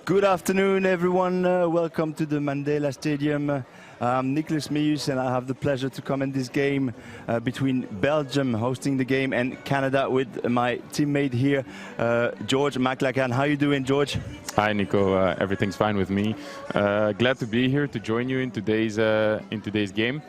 Good afternoon, everyone. Welcome to the Mandela Stadium. I'm Nicholas Meus, and I have the pleasure to comment this game between Belgium hosting the game and Canada with my teammate here, George McLachlan. How are you doing, George? Hi, Nico. Everything's fine with me. Glad to be here to join you in today's game.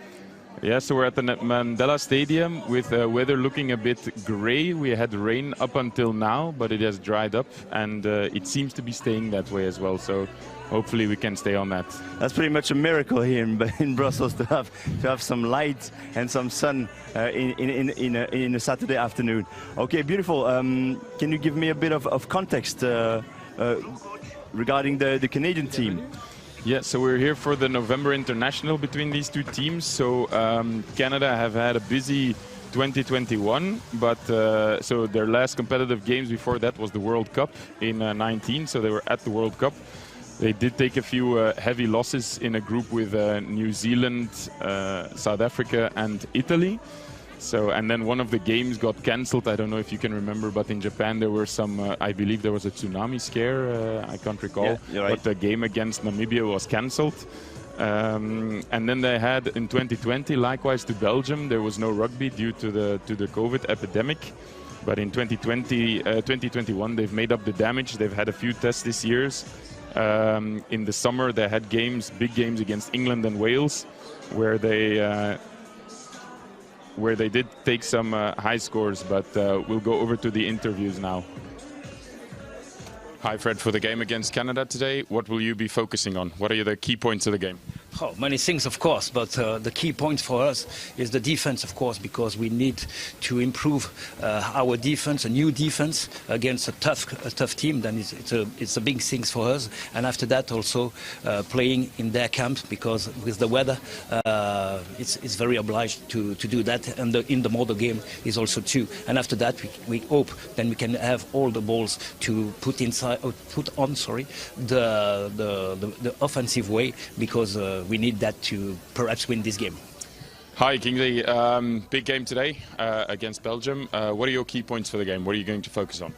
Yeah, so we're at the Mandela Stadium with weather looking a bit gray. We had rain up until now, but it has dried up, and it seems to be staying that way as well. So hopefully we can stay on that. That's pretty much a miracle here in Brussels to have some light and some sun in a Saturday afternoon. Okay, beautiful. Can you give me a bit of context regarding the Canadian team? Yeah, so we're here for the November International between these two teams. So Canada have had a busy 2021, but so their last competitive games before that was the World Cup in 19, so they were at the World Cup. They did take a few heavy losses in a group with New Zealand, South Africa and Italy. So, and then one of the games got cancelled. I don't know if you can remember, but in Japan there were some, I believe there was a tsunami scare, I can't recall. Yeah, you're right. But the game against Namibia was cancelled. And then they had in 2020, likewise to Belgium, there was no rugby due to the COVID epidemic. But in 2021, they've made up the damage. They've had a few tests this year. In the summer, they had games, big games against England and Wales, where they did take some high scores, but we'll go over to the interviews now. Hi, Fred. For the game against Canada today, what will you be focusing on? What are the key points of the game? Oh, many things, of course, but the key point for us is the defense, of course, because we need to improve our defense, a new defense against a tough team. Then it's a big thing for us. And after that, also playing in their camp, because with the weather, it's very obliged to do that. And in the model game is also too. And after that, we hope then we can have all the balls to put on the offensive way, because we need that to perhaps win this game. Hi, Kingsley. Big game today against Belgium. What are your key points for the game? What are you going to focus on?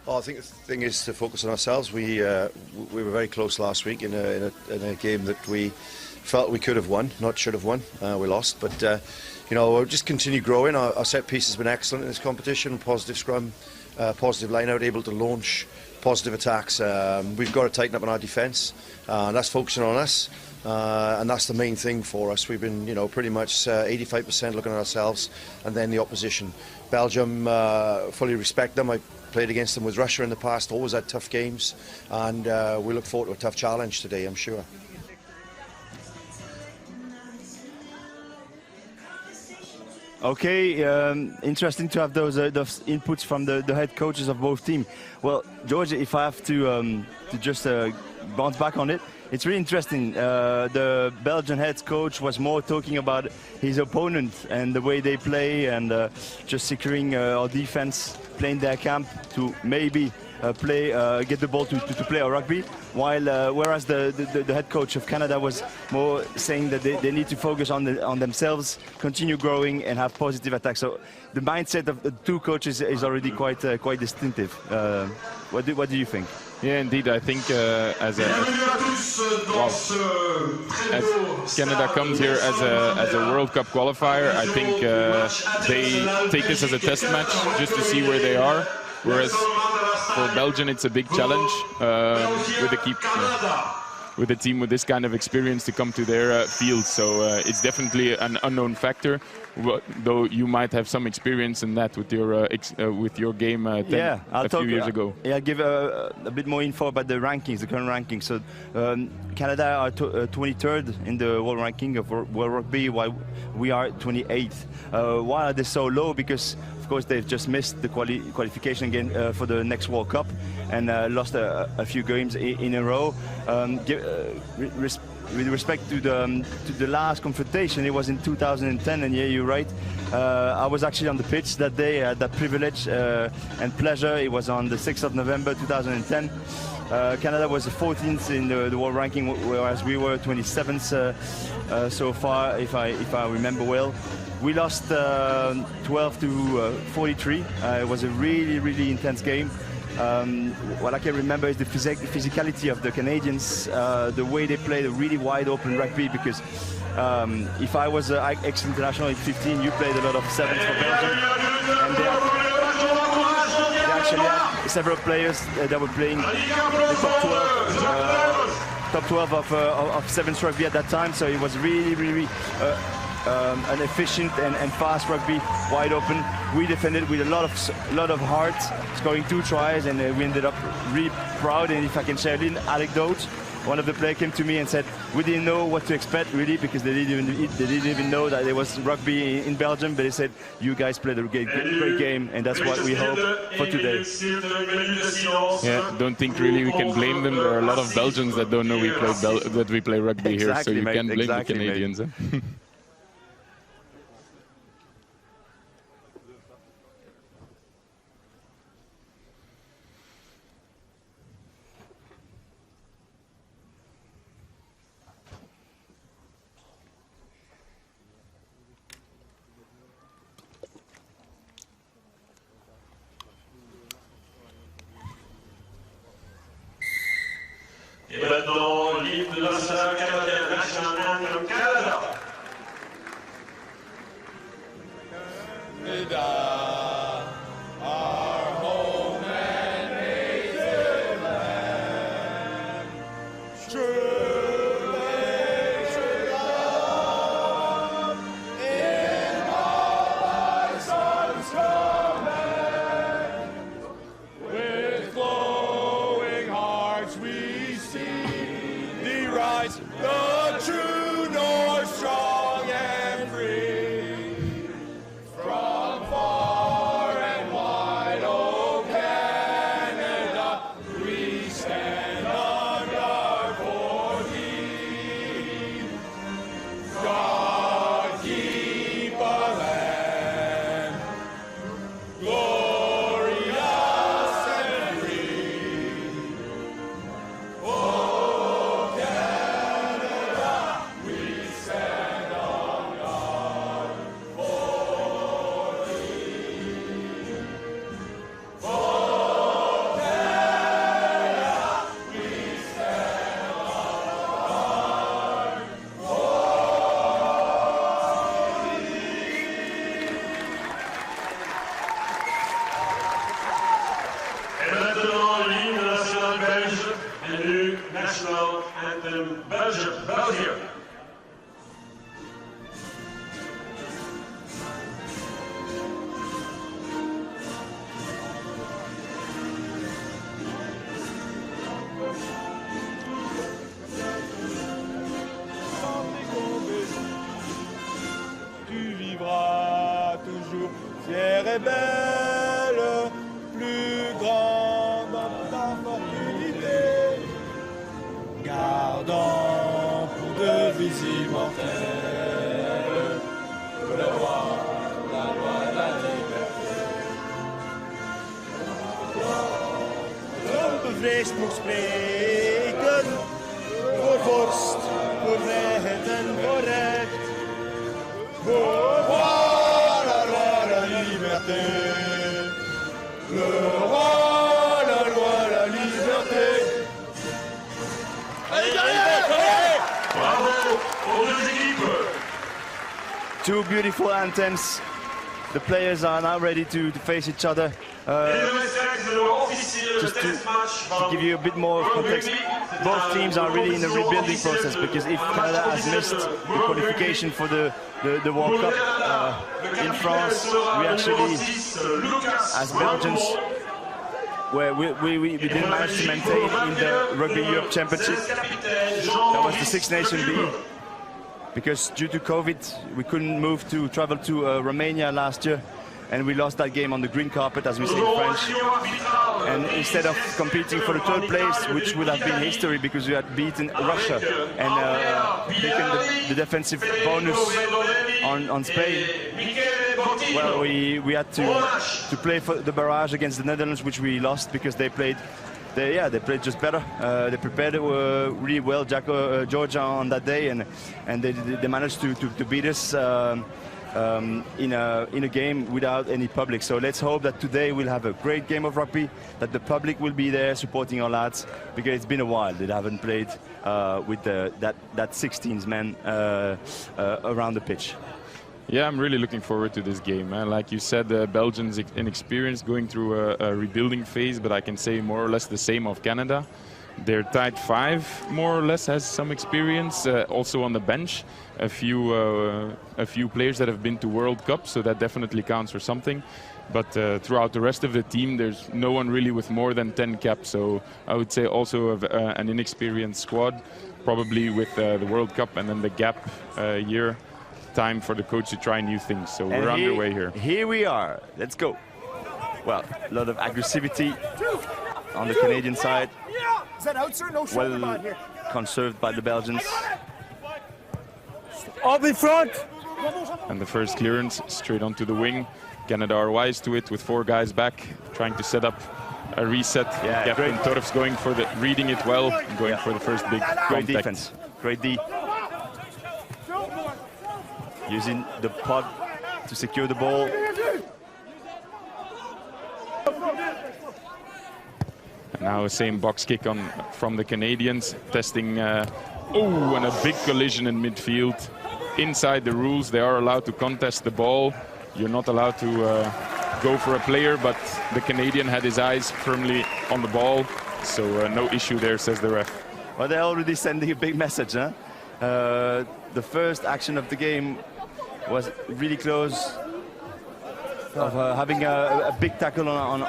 Well, I think the thing is to focus on ourselves. We were very close last week in a game that we felt we could have won, not should have won. We lost, but you know, we'll just continue growing. Our set piece has been excellent in this competition. Positive scrum, positive line out, able to launch positive attacks. We've got to tighten up on our defence. That's focusing on us. And that's the main thing for us. We've been, you know, pretty much 85% looking at ourselves, and then the opposition. Belgium, fully respect them. I played against them with Russia in the past, always had tough games, and we look forward to a tough challenge today, I'm sure. Okay, interesting to have those inputs from the head coaches of both teams. Well, George, if I have to just bounce back on it, it's really interesting. The Belgian head coach was more talking about his opponent and the way they play, and just securing our defense, playing their camp to maybe get the ball to play our rugby, while whereas the head coach of Canada was more saying that they need to focus on themselves, continue growing, and have positive attacks. So the mindset of the two coaches is already quite distinctive. What do you think? Yeah, indeed. I think as Canada comes here as a World Cup qualifier, I think they take this as a test match just to see where they are. Whereas for Belgium, it's a big challenge with a team with this kind of experience to come to their field. So it's definitely an unknown factor. Though you might have some experience in that with your game a few years ago. Yeah, I'll give a bit more info about the rankings, the current rankings. So Canada are 23rd in the world ranking of World Rugby, while we are 28th. Why are they so low? Because of course they've just missed the qualification again for the next World Cup, and lost a few games in a row. With respect to the last confrontation, it was in 2010, and yeah, you're right. I was actually on the pitch that day. I had that privilege and pleasure. It was on the 6th of November 2010. Canada was 14th in the world ranking, whereas we were 27th so far, if I remember well. We lost 12 to 43. It was a really intense game. what I can remember is the physicality of the Canadians, the way they play the really wide open rugby, because if I was an ex-international in 15, you played a lot of sevens for Belgium, and they actually had several players that were playing the top 12 of sevens rugby at that time, so it was really an efficient and fast rugby, wide open. We defended with a lot of heart, scoring 2 tries, and we ended up really proud. And if I can share a little anecdote, one of the players came to me and said, we didn't know what to expect really, because they didn't even know that there was rugby in Belgium, but they said, you guys played a great game, and that's what we hope for today. Yeah, don't think really we can blame them. There are a lot of Belgians that don't know that we play rugby here, so you can't blame the Canadians. Et maintenant, l'hymne national canadien, National Anthem Canada. Our home and native land, truly true love, in all thy sons command. With glowing hearts we thee rise, the true north, strong and free. From far and wide, oh Canada, we stand on guard for thee. God keep our land glorious and free. Oh Canada, we stand on guard for thee. Oh Canada, we stand on guard for Et maintenant, l'hymne national belge et le National Anthem Belgium. Tu vivras toujours fière et belle, plus grande dans ta fortuité, gardant pour devise immortelle le roi, la loi, la liberté. Onbevreesd mocht spreken, voor vorst, voor vrijheid en voor recht. La liberté, le roi, la loi, la liberté. Bravo aux deux équipes. 2 beautiful anthems. The players are now ready to face each other. Just to give you a bit more context, both teams are really in a rebuilding process, because if Canada has missed the qualification for the World Cup in France, we actually, as Belgians, where we didn't manage to maintain in the Rugby Europe Championship. That was the Six Nations B. Because due to COVID, we couldn't travel to Romania last year, and we lost that game on the green carpet, as we say in French. And instead of competing for the 3rd place, which would have been history because we had beaten Russia and taken the defensive bonus on Spain, well, we had to play for the barrage against the Netherlands, which we lost because they played just better. They prepared really well, Georgia on that day, and they managed to beat us. in a game without any public. So let's hope that today we'll have a great game of rugby, that the public will be there supporting our lads, because it's been a while they haven't played with that 16 men around the pitch. Yeah, I'm really looking forward to this game. Like you said, Belgium's inexperienced, going through a rebuilding phase, but I can say more or less the same of Canada. Their tight five, more or less, has some experience. Also on the bench, a few players that have been to World Cup, so that definitely counts for something. But throughout the rest of the team, there's no one really with more than 10 caps. So I would say also an inexperienced squad, probably with the World Cup and then the gap year. Time for the coach to try new things. So we're underway here. Here we are. Let's go. Well, a lot of aggressivity on the Canadian side. Is that out, sir? No shoulder Well pad here. conserved by the Belgians. Up in front. And the first clearance straight onto the wing. Canada are wise to it with 4 guys back, trying to set up a reset. Yeah, Captain Torf's going for reading it well, and going for the first big Great contact. defense. Great D. Using the pod to secure the ball. And now same box kick from the Canadians, testing. Oh, and a big collision in midfield. Inside the rules, they are allowed to contest the ball. You're not allowed to go for a player, but the Canadian had his eyes firmly on the ball, so no issue there, says the ref. Well, they're already sending a big message, huh? The first action of the game was really close of having a big tackle on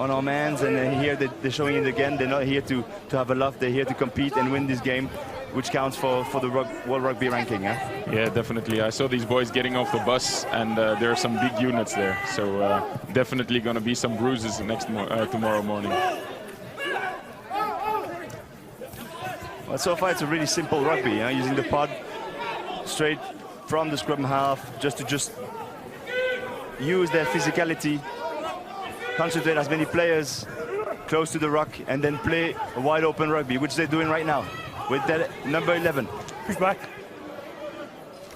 our mans, and here they're showing it again. They're not here to have a laugh, they're here to compete and win this game, which counts for the World Rugby ranking. Huh? Yeah, definitely. I saw these boys getting off the bus, and there are some big units there, so definitely going to be some bruises tomorrow morning. Well, so far it's a really simple rugby, using the pod straight from the scrum half, just to use their physicality, concentrate as many players close to the ruck, and then play a wide open rugby, which they're doing right now with that number 11. Who's back?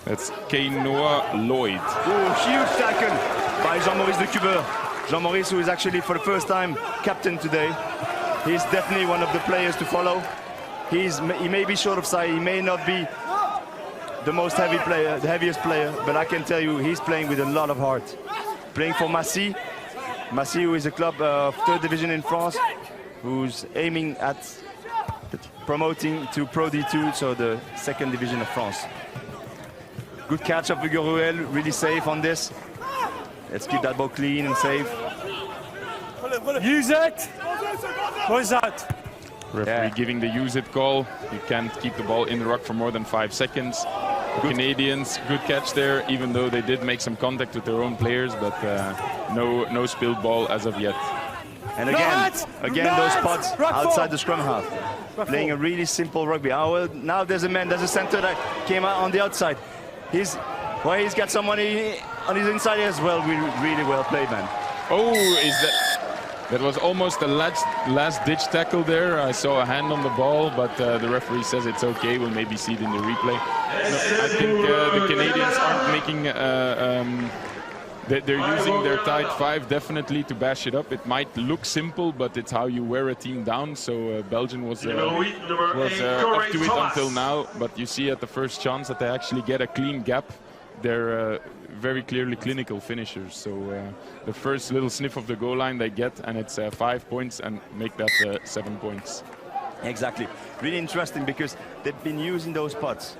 That's Keinoa Lloyd. Oh, huge tackle by Jean-Maurice de Cubeur. Jean-Maurice, who is actually for the first time captain today. He's definitely one of the players to follow. He may be short of size, he may not be the most heavy player, the heaviest player, but I can tell you he's playing with a lot of heart. Playing for Massy, who is a club of 3rd division in France, who's aiming at promoting to Pro D2, so the 2nd division of France. Good catch of Uguruel, really safe on this. Let's keep that ball clean and safe. Use it. What is that? Referee giving the use it call. You can't keep the ball in the ruck for more than 5 seconds. The Canadians, good catch there, even though they did make some contact with their own players, but no spilled ball as of yet. And again, those pods outside the scrum half, playing a really simple rugby. Now there's a center that came out on the outside. He's got someone on his inside as well. Really well played, man. Oh, that was almost a last-ditch tackle there. I saw a hand on the ball, but the referee says it's okay. We'll maybe see it in the replay. No, I think the Canadians aren't making... they're using their tight five definitely to bash it up. It might look simple, but it's how you wear a team down. So Belgium was up to it until now. But you see at the first chance that they actually get a clean gap. They're very clearly clinical finishers. So the first little sniff of the goal line they get, and it's 5 points, and make that 7 points. Exactly. Really interesting, because they've been using those pots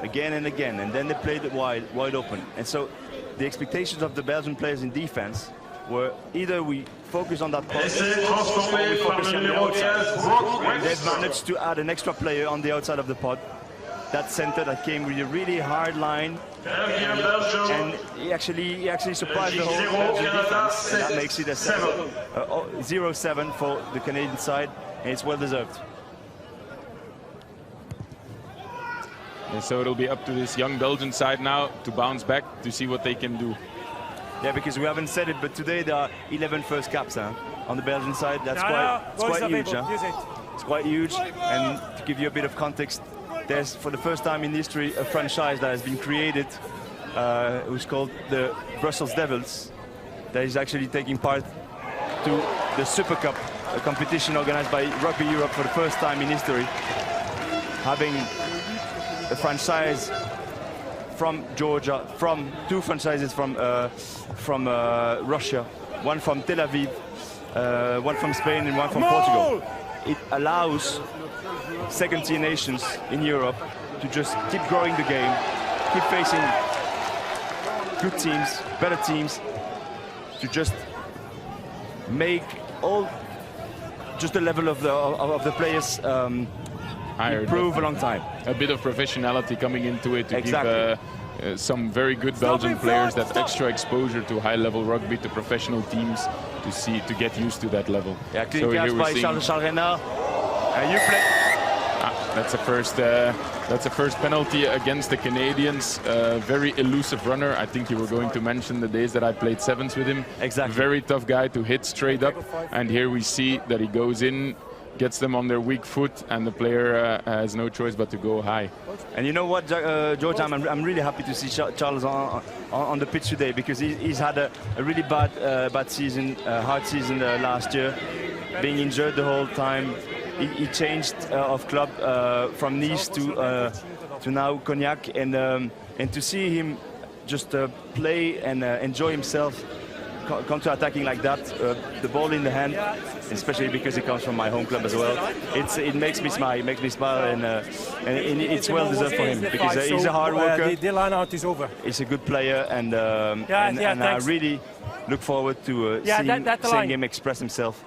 again and again, and then they played it wide open. And so the expectations of the Belgian players in defense were either we focus on that pot or we focus on the outside. And they've managed to add an extra player on the outside of the pot. That center that came with a really hard line, and he actually surprised the whole Belgian defense, and that makes it a 0-7 for the Canadian side, and it's well deserved. And so it'll be up to this young Belgian side now to bounce back to see what they can do. Yeah, because we haven't said it, but today there are 11 first caps on the Belgian side. That's quite huge. It's quite huge, and to give you a bit of context, there's, for the first time in history, a franchise that has been created who's called the Brussels Devils, that is actually taking part to the Super Cup, a competition organized by Rugby Europe for the first time in history, having a franchise from Georgia, from two franchises from Russia, one from Tel Aviv, one from Spain and one from Portugal. It allows second-tier nations in Europe to just keep growing the game, keep facing good teams, better teams, to just make all just the level of the players improve a long time. A bit of professionality coming into it to Exactly. give some very good Belgian players that extra exposure to high-level rugby, to professional teams, to get used to that level. Yeah, clean So catch here we're by seeing- Charles Renard. You play. That's a first penalty against the Canadians. Very elusive runner. I think you were going to mention the days that I played sevens with him. Exactly. Very tough guy to hit straight up. And here we see that he goes in, gets them on their weak foot, and the player has no choice but to go high. And you know what, George, I'm really happy to see Charles on the pitch today, because he's had a really bad season, hard season last year, being injured the whole time. He changed of club from Nice to now Cognac, and to see him just play and enjoy himself, counter-attacking like that, the ball in the hand, especially because he comes from my home club as well. It makes me smile. It makes me smile, and it's well deserved for him, because he's a hard worker. The line out is over. He's a good player, and I really look forward to seeing him express himself.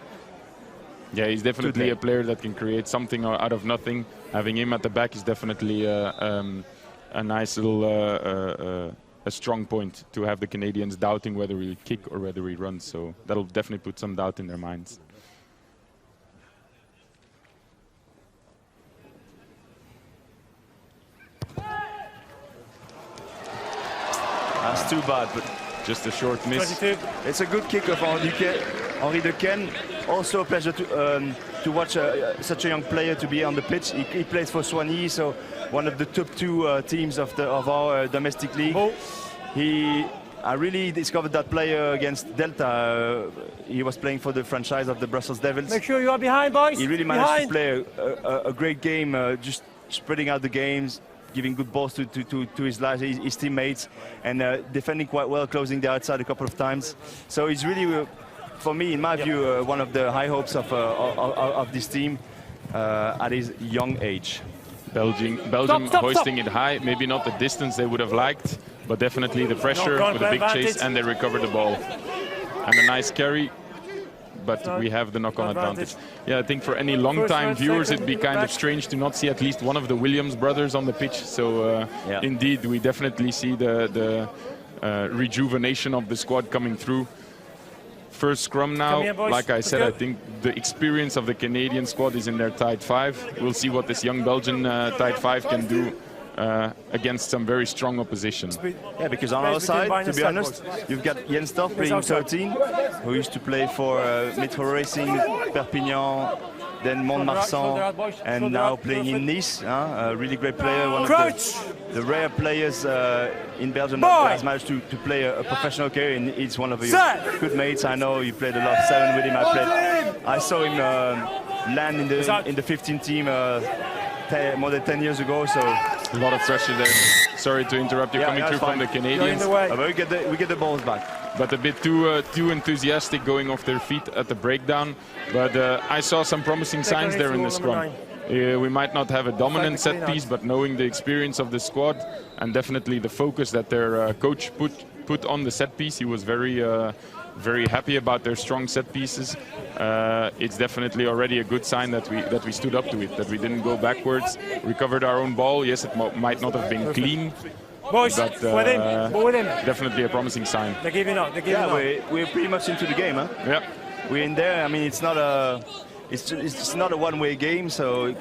Yeah, he's definitely Today. a player that can create something out of nothing. Having him at the back is definitely a nice little a strong point to have the Canadians doubting whether we kick or whether we run. So that'll definitely put some doubt in their minds. That's too bad, but Just a short miss. 22. it's a good kick of Henri Dequesne. Also a pleasure to watch such a young player to be on the pitch. He plays for Soigny, so one of the top two teams of our domestic league. I really discovered that player against Delta. He was playing for the franchise of the Brussels Devils. Make sure you are behind, boys. He really managed to play a great game, just spreading out the games, giving good balls to his teammates, and defending quite well, closing the outside a couple of times. So he's really, for me, in my view, one of the high hopes of this team at his young age. Belgium hoisting it high, maybe not the distance they would have liked, but definitely the pressure with a big chase, and they recover the ball. And a nice carry, but we have the knock-on advantage. Yeah, I think for any long-time viewers, it'd be kind of strange to not see at least one of the Williams brothers on the pitch. So indeed, we definitely see the rejuvenation of the squad coming through. First scrum now, like I said, I think the experience of the Canadian squad is in their tight five. We'll see what this young Belgian tight five can do against some very strong opposition. Yeah, because on our side, to be honest, you've got Jens Stoff playing 13, who used to play for Metro Racing, Perpignan, then Mont-de-Marsan, and now playing in Nice. A really great player, one of the rare players in Belgium that has managed to play a professional career, and he's one of your good mates. I know you played a lot of seven with him. I saw him land in the 15 team more than 10 years ago, so a lot of pressure there. Sorry to interrupt you, coming through from the Canadians. We get the balls back. But a bit too enthusiastic, going off their feet at the breakdown. But I saw some promising signs there in the scrum. We might not have a dominant set piece, but knowing the experience of the squad and definitely the focus that their coach put on the set piece, he was very happy about their strong set pieces. It's definitely already a good sign that we stood up to it, that we didn't go backwards, recovered our own ball. Yes, it might not have been clean, Boys, but with him. definitely a promising sign. They're giving up. We're pretty much into the game, huh? Yeah. We're in there. I mean, it's just not a one-way game, so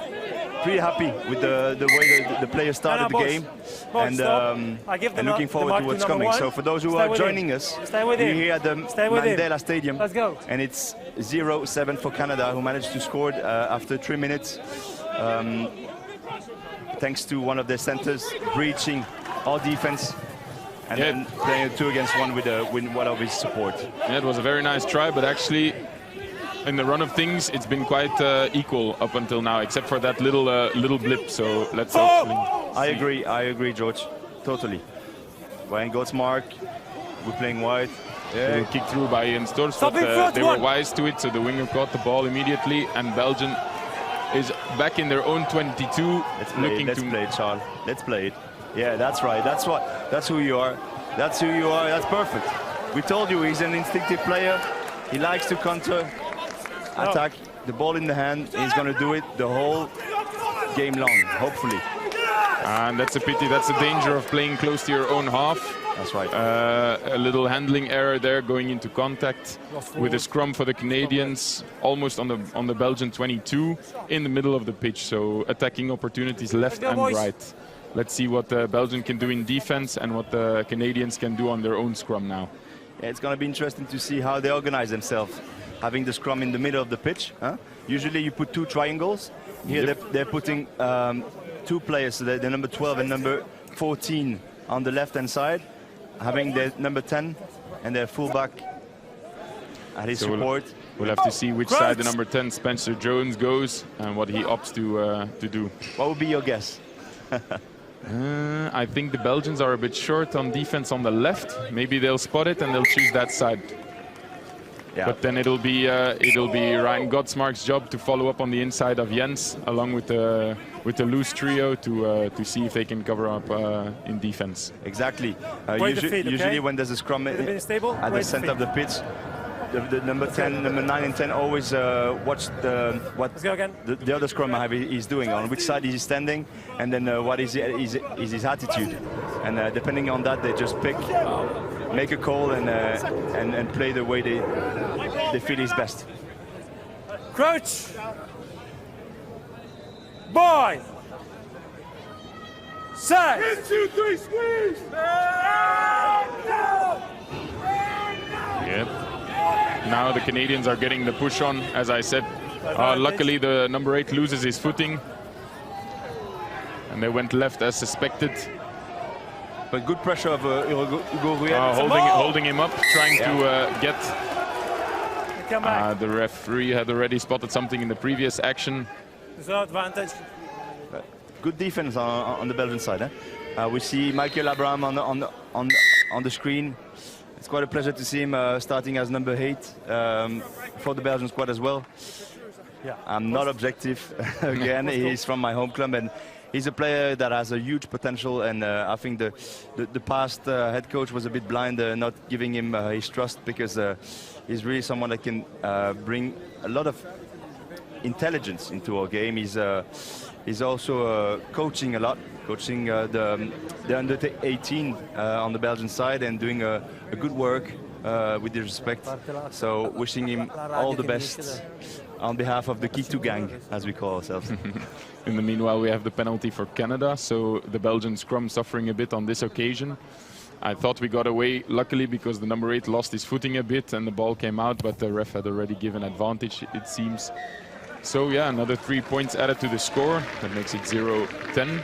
pretty happy with the way the players started the game, and looking forward to what's coming. So for those who are joining us, we're here at the Mandela Stadium, and it's 0-7 for Canada, who managed to score after 3 minutes, thanks to one of their centers breaching our defense. and then playing a 2 against 1 with one of his support. Yeah, it was a very nice try, but actually, in the run of things, it's been quite equal up until now, except for that little blip. So let's hopefully see. I agree, George. Totally. Ryan Gottsmark, we're playing wide. Yeah, kicked through by Ian Stors, but they were wise to it, so the winger caught the ball immediately, and Belgium is back in their own 22. Let's play it, Charles. Let's play it. Yeah, that's right. That's who you are. That's who you are. That's perfect. We told you he's an instinctive player. He likes to counter, attack, the ball in the hand. He's going to do it the whole game long, hopefully. And that's a pity. That's the danger of playing close to your own half. That's right. A little handling error there, going into contact with a scrum for the Canadians, almost on the Belgian 22, in the middle of the pitch. So attacking opportunities left and right. Let's see what Belgium can do in defense and what the Canadians can do on their own scrum now. Yeah, it's going to be interesting to see how they organize themselves, having the scrum in the middle of the pitch. Huh? Usually you put 2 triangles. Here they're putting 2 players, so the number 12 and number 14 on the left-hand side, having their number 10 and their fullback at his support. We'll have to see which side the number 10, Spencer Jones, goes and what he opts to do. What would be your guess? I think the Belgians are a bit short on defense on the left. Maybe they'll spot it and they'll choose that side. Yeah. But then it'll be Ryan Gottsmark's job to follow up on the inside of Jens, along with the loose trio to see if they can cover up in defense. Exactly. Usually when there's a scrum at the center of the pitch, the number 10, number 9 and 10 always watch what the other scrummer is doing, on which side he's standing, and then what is his attitude. And depending on that, they just make a call and play the way they feel is best. Crouch! Boy! Set! 1, 2, 3, squeeze! Yep. Now the Canadians are getting the push on, as I said. Luckily, the number 8 loses his footing. And they went left as suspected. But good pressure of Hugo Ruel. Holding him up, trying to get... the referee had already spotted something in the previous action. Advantage. Good defense on the Belgian side. We see Michael Abraham on the screen. It's quite a pleasure to see him starting as number 8 for the Belgian squad as well. Yeah. I'm not objective. Again, he's from my home club, and he's a player that has a huge potential. And I think the past head coach was a bit blind, not giving him his trust, because he's really someone that can bring a lot of intelligence into our game. He's also coaching a lot, coaching the under 18 on the Belgian side, and doing a good work with the respect. So wishing him all the best on behalf of the Kitu gang, as we call ourselves. In the meanwhile, we have the penalty for Canada, so the Belgian scrum suffering a bit on this occasion. I thought we got away, luckily, because the number 8 lost his footing a bit and the ball came out, but the ref had already given advantage, it seems. So yeah, another 3 points added to the score. That makes it 0-10.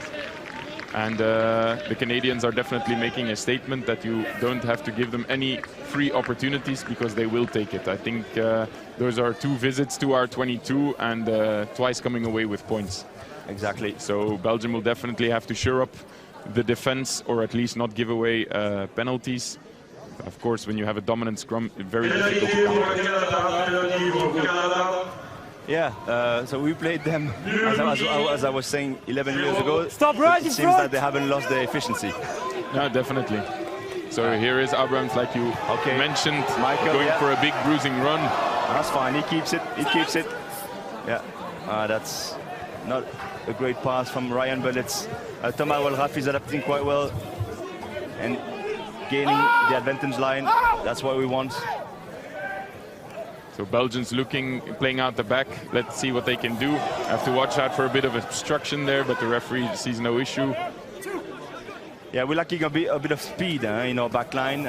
And the Canadians are definitely making a statement that you don't have to give them any free opportunities, because they will take it. I think those are 2 visits to our 22 and twice coming away with points. Exactly. So Belgium will definitely have to shore up the defense, or at least not give away penalties. Of course, when you have a dominant scrum, very difficult to counter. Yeah, so we played them, as I was saying, 11 years ago. Stop right in front! It seems that they haven't lost their efficiency. No, definitely. So here is Abrams, like you mentioned, Michael, going for a big bruising run. That's fine, he keeps it, Yeah, that's not a great pass from Ryan, but it's Thomas Walraff is adapting quite well and gaining the advantage line. That's what we want. So Belgians playing out the back. Let's see what they can do. Have to watch out for a bit of obstruction there, but the referee sees no issue. Yeah, we're lacking a bit of speed in our back line.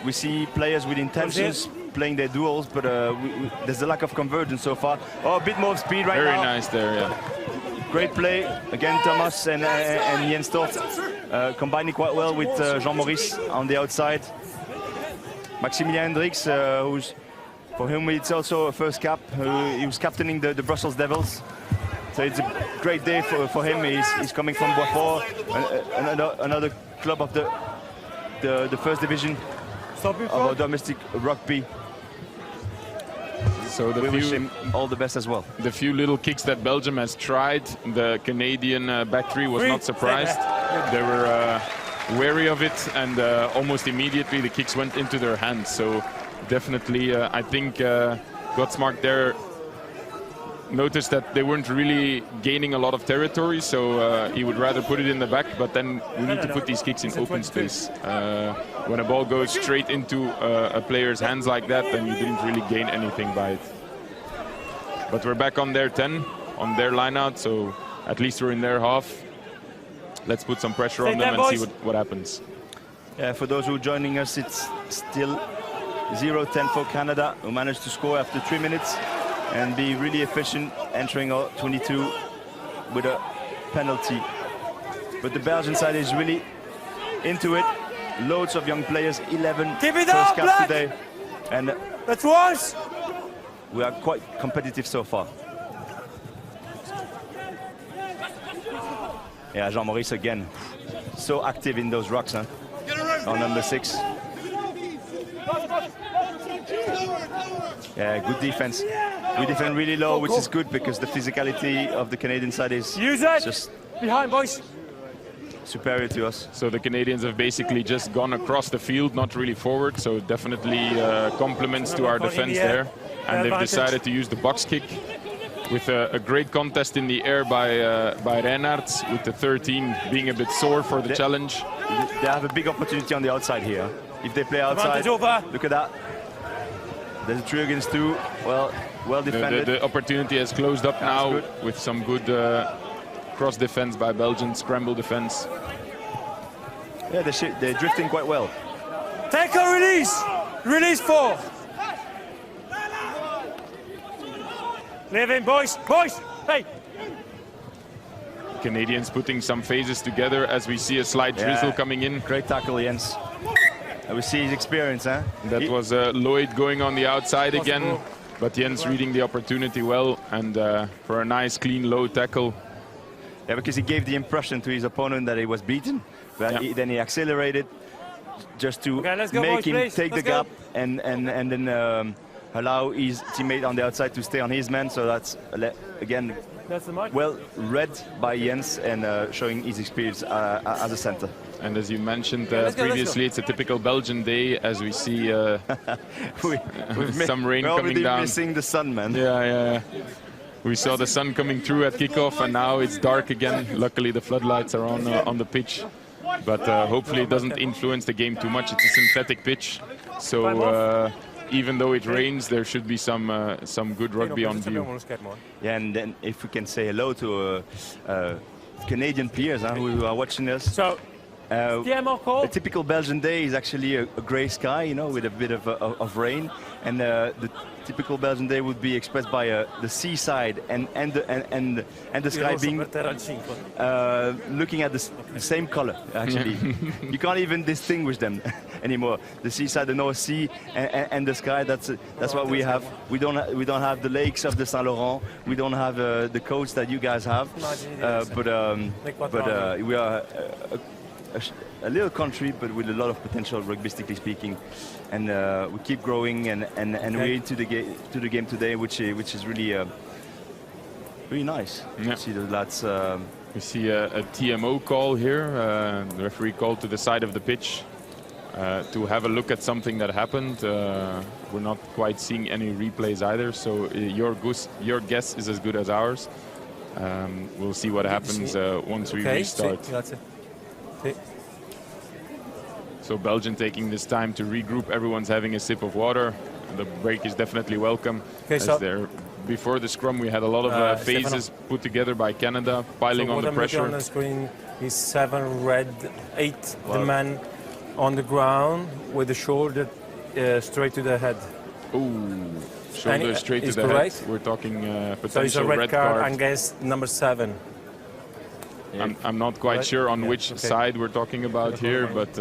We see players with intentions playing their duels, but there's a lack of convergence so far. Oh, a bit more speed right now. Very nice there, yeah. Great play again, Thomas and Jens Toft combining quite well with Jean-Maurice on the outside. Maximilien Hendricks, who's for whom it's also a first cap. He was captaining the Brussels Devils. So it's a great day for him. He's coming from Boisfort, another club of the first division of domestic rugby. So we wish him all the best as well. The few little kicks that Belgium has tried, the Canadian back three was not surprised. They were wary of it, and almost immediately the kicks went into their hands. So definitely, I think Godsmark there noticed that they weren't really gaining a lot of territory, so he would rather put it in the back, but then we need to put these kicks in open space. When a ball goes straight into a player's hands like that, then you didn't really gain anything by it. But we're back on their 10, on their line out, so at least we're in their half. Let's put some pressure on them and see what happens. Yeah, for those who are joining us, it's still 0-10 for Canada, who managed to score after 3 minutes and be really efficient, entering 22 with a penalty. But the Belgian side is really into it. Loads of young players, 11 first caps today. And we are quite competitive so far. Yeah, Jean-Maurice again, so active in those rucks, huh? On number 6. Yeah, good defense. We defend really low, which is good because the physicality of the Canadian side is just behind, boys. Superior to us. So the Canadians have basically just gone across the field, not really forward. So definitely compliments to our defense there. And they've decided to use the box kick with a great contest in the air by Reinhardt, with the 13 being a bit sore for the challenge. They have a big opportunity on the outside here. If they play outside, look at that. There's a 3 against 2. Well defended. The opportunity has closed up now with some good cross defense by Belgium, scramble defense. Yeah, they're drifting quite well. Take a release. Release 4. Live in, boys. Boys, hey. Canadians putting some phases together as we see a slight drizzle coming in. Great tackle, Jens. And we see his experience, huh? That was Lloyd going on the outside again, but Jens reading the opportunity well, and for a nice, clean, low tackle. Yeah, because he gave the impression to his opponent that he was beaten, but then he accelerated just to make him take the gap and then allow his teammate on the outside to stay on his man. So that's, again, well read by Jens and showing his experience as a center. And as you mentioned previously, it's a typical Belgian day as we see some rain coming down. We're missing the sun, man. Yeah. We saw the sun coming through at kickoff, and now it's dark again. Luckily, the floodlights are on the pitch. But hopefully it doesn't influence the game too much. It's a synthetic pitch. So even though it rains, there should be some good rugby on view. Yeah, and then if we can say hello to Canadian peers who are watching us. So, a typical Belgian day is actually a grey sky, you know, with a bit of rain, and the typical Belgian day would be expressed by the seaside and the sky being looking at the same color. Actually, you can't even distinguish them anymore. The seaside, the North Sea, and the sky. That's what we have. We don't have the lakes of the Saint Laurent. We don't have the coast that you guys have. But we are a little country, but with a lot of potential, rugbystically speaking, and we keep growing, and we're into the game today, which is really really nice. Yeah. See the lads. We see a TMO call here. The referee called to the side of the pitch to have a look at something that happened. We're not quite seeing any replays either, so your guess is as good as ours. We'll see what happens once we restart. So Belgium taking this time to regroup. Everyone's having a sip of water. The break is definitely welcome. Before the scrum, we had a lot of phases put together by Canada, piling on the pressure. On the screen is 7 red, 8 the man on the ground with the shoulder straight to the head. Ooh, shoulder straight to the correct? head. We're talking potential so it's a red card against number 7. I'm not quite sure on which side we're talking about here, but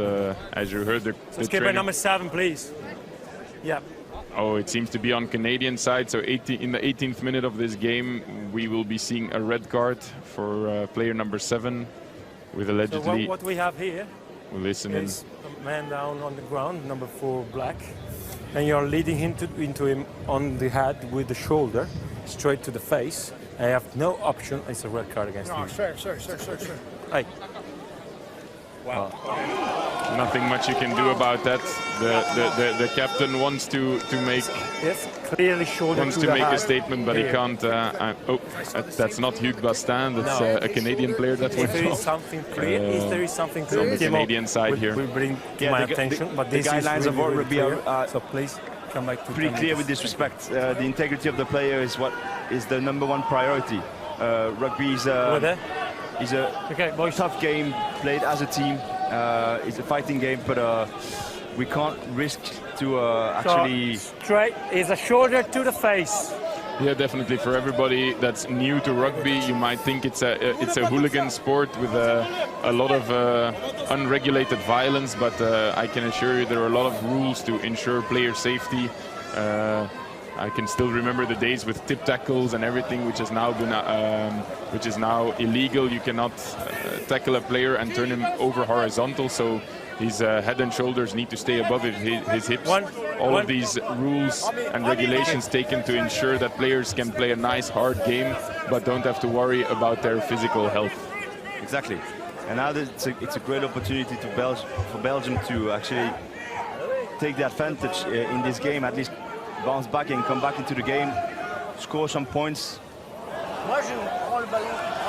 as you heard, the skipper number 7, please. Yeah. Oh, it seems to be on Canadian side. So in the 18th minute of this game, we will be seeing a red card for player number 7, with allegedly. So what we have here is a man down on the ground, number 4 black, and you're leading him into him on the head with the shoulder, straight to the face. I have no option. It's a red card against you. Sir. Hey. Wow. Nothing much you can do about that. The captain wants to make clearly shoulder wants to make a statement, but he can't. That's not Hugues Bastin. That's a Canadian player. That's if there is something clear, on the Canadian side here. Will bring to my attention. But the guidelines of really rugby are so please come back to pretty clear with this respect. The integrity of the player is what is the #1 priority. Rugby is a tough game played as a team. It's a fighting game, but we can't risk to actually. Straight is a shoulder to the face. Yeah, definitely. For everybody that's new to rugby, you might think it's a hooligan sport with a lot of unregulated violence, but I can assure you there are a lot of rules to ensure player safety. I can still remember the days with tip tackles and everything, which has now been which is now illegal. You cannot tackle a player and turn him over horizontal, so his head and shoulders need to stay above his hips. All of these rules and regulations taken to ensure that players can play a nice, hard game, but don't have to worry about their physical health. Exactly. And now it's a great opportunity for Belgium to actually take the advantage in this game, at least bounce back and come back into the game, score some points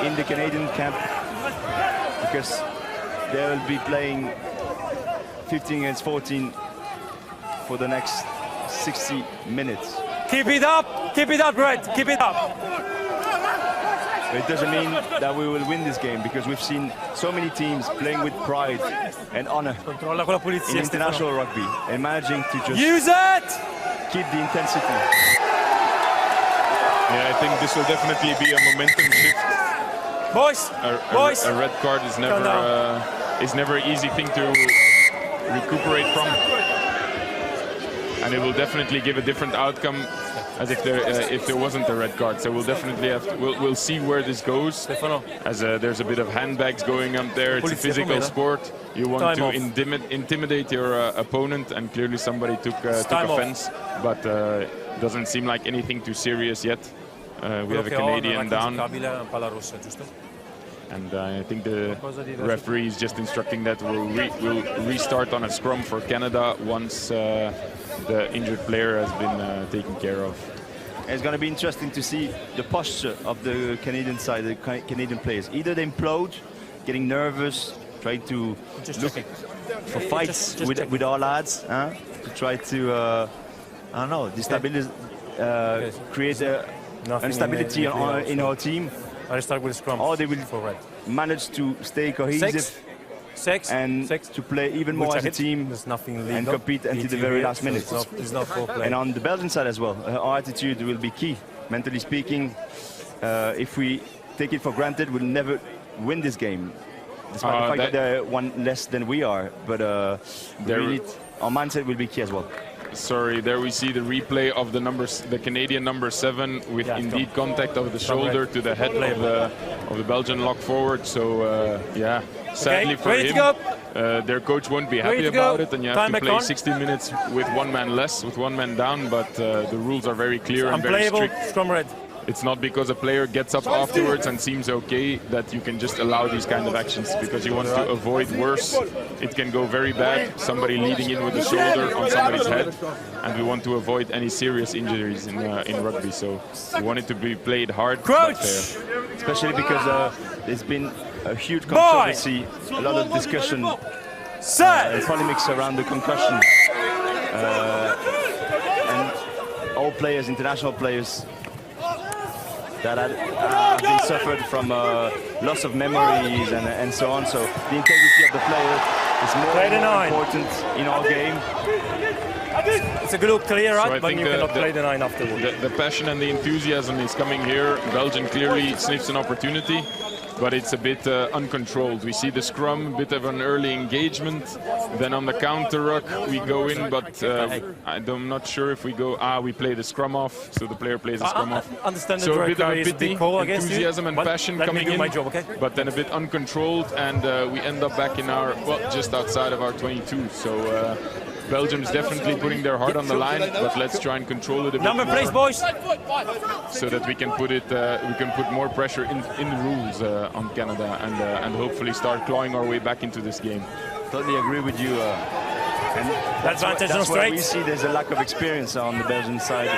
in the Canadian camp, because they will be playing 15 against 14 for the next 60 minutes. Keep it up, Red, keep it up. It doesn't mean that we will win this game, because we've seen so many teams playing with pride and honor in international rugby and managing to just use it! Keep the intensity. Yeah, I think this will definitely be a momentum shift. Boys, a red card is never an easy thing to recuperate from, and it will definitely give a different outcome as if there wasn't a red card. So we'll definitely have to, we'll see where this goes. As there's a bit of handbags going up there. It's a physical sport. You want to intimidate your opponent, and clearly somebody took offense, but doesn't seem like anything too serious yet. We have a Canadian down. And I think the referee is just instructing that we'll restart on a scrum for Canada once the injured player has been taken care of. It's going to be interesting to see the posture of the Canadian side, the Canadian players. Either they implode, getting nervous, trying to look for fights with our lads, to try to, I don't know, destabilize, create instability in our team. I start with a scrum. Or they will manage to stay cohesive and to play even more as a team and compete until the very last minute. And on the Belgian side as well, our attitude will be key. Mentally speaking, if we take it for granted, we'll never win this game, despite the fact that they're one less than we are. But our mindset will be key as well. Sorry, there we see the replay of the Canadian number 7 with indeed contact of the shoulder to the head of the Belgian lock forward. So yeah, sadly for him, their coach won't be happy about it, and you have to play 60 minutes with one man less, with one man down. But the rules are very clear and very strict. Scrum red. It's not because a player gets up afterwards and seems okay that you can just allow these kind of actions, because you want to avoid worse. It can go very bad, somebody leading in with the shoulder on somebody's head, and we want to avoid any serious injuries in rugby. So we want it to be played hard, but fair. Especially because there's been a huge controversy, a lot of discussion and polemics around the concussion. And all players, international players, that have been suffered from loss of memories and so on. So the integrity of the player is more and more important in our game. It's a good clear out, but you cannot play the 9 afterwards. The passion and the enthusiasm is coming here. Belgium clearly sniffs an opportunity. but it's a bit uncontrolled. We see the scrum, a bit of an early engagement, then on the counter ruck we go in, but I'm not sure if we go, we play the scrum off, so the player plays the scrum off. Understand So a bit of a is a pity, big call against you, enthusiasm and but passion let coming me do in, my job, okay? but then a bit uncontrolled, and we end up back in our, well, just outside of our 22. So Belgium's definitely putting their heart on the line, but let's try and control it a bit Number, more, please, boys. so that we can put it, we can put more pressure in the rules on Canada, and hopefully start clawing our way back into this game. Totally agree with you. And Advantage no that's where we straight. see there's a lack of experience on the Belgian side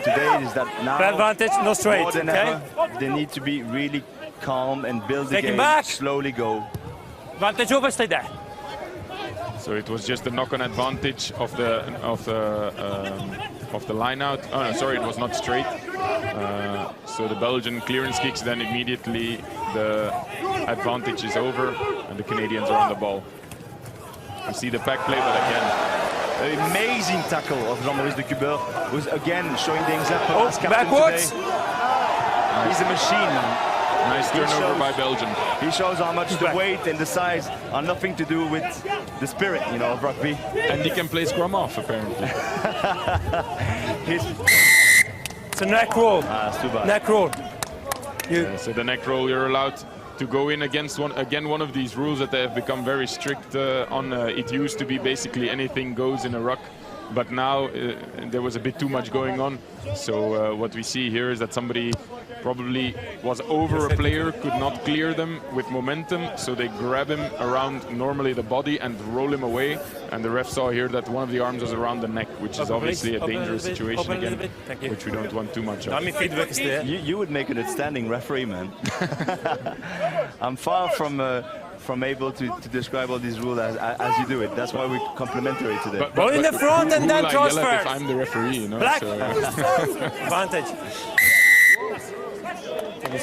today. Is that now Advantage no straight. more than Okay. ever, they need to be really calm and build the Take him game, back. slowly go. Advantage over, stay there. So it was just a knock-on advantage of the line out. Oh no, sorry, it was not straight. So the Belgian clearance kicks, then immediately the advantage is over, and the Canadians are on the ball. You see the pack play, but again, An amazing tackle of Jean-Maurice de Cuber, who's again showing the example as captain backwards. today. He's a machine, man. nice turnover by Belgium. He shows how much the weight and the size are nothing to do with the spirit, you know, of rugby. And he can play scrum off, apparently. It's a neck roll. That's too bad. Neck roll. So the neck roll, you're allowed to go in against one of these rules that they have become very strict on. It used to be basically anything goes in a ruck, but now there was a bit too much going on. So what we see here is that somebody probably was over a player, could not clear them with momentum, so they grab him around normally the body and roll him away, and the ref saw here that one of the arms was around the neck, which is obviously a dangerous situation again, which we don't want too much of. Feedback is there. You would make an outstanding referee, man. I'm far from able to describe all these rules as you do it. That's why we're complimentary today. Ball in the front and then Who will I yell at transfer. if I'm the referee, you know. Black. So, Advantage.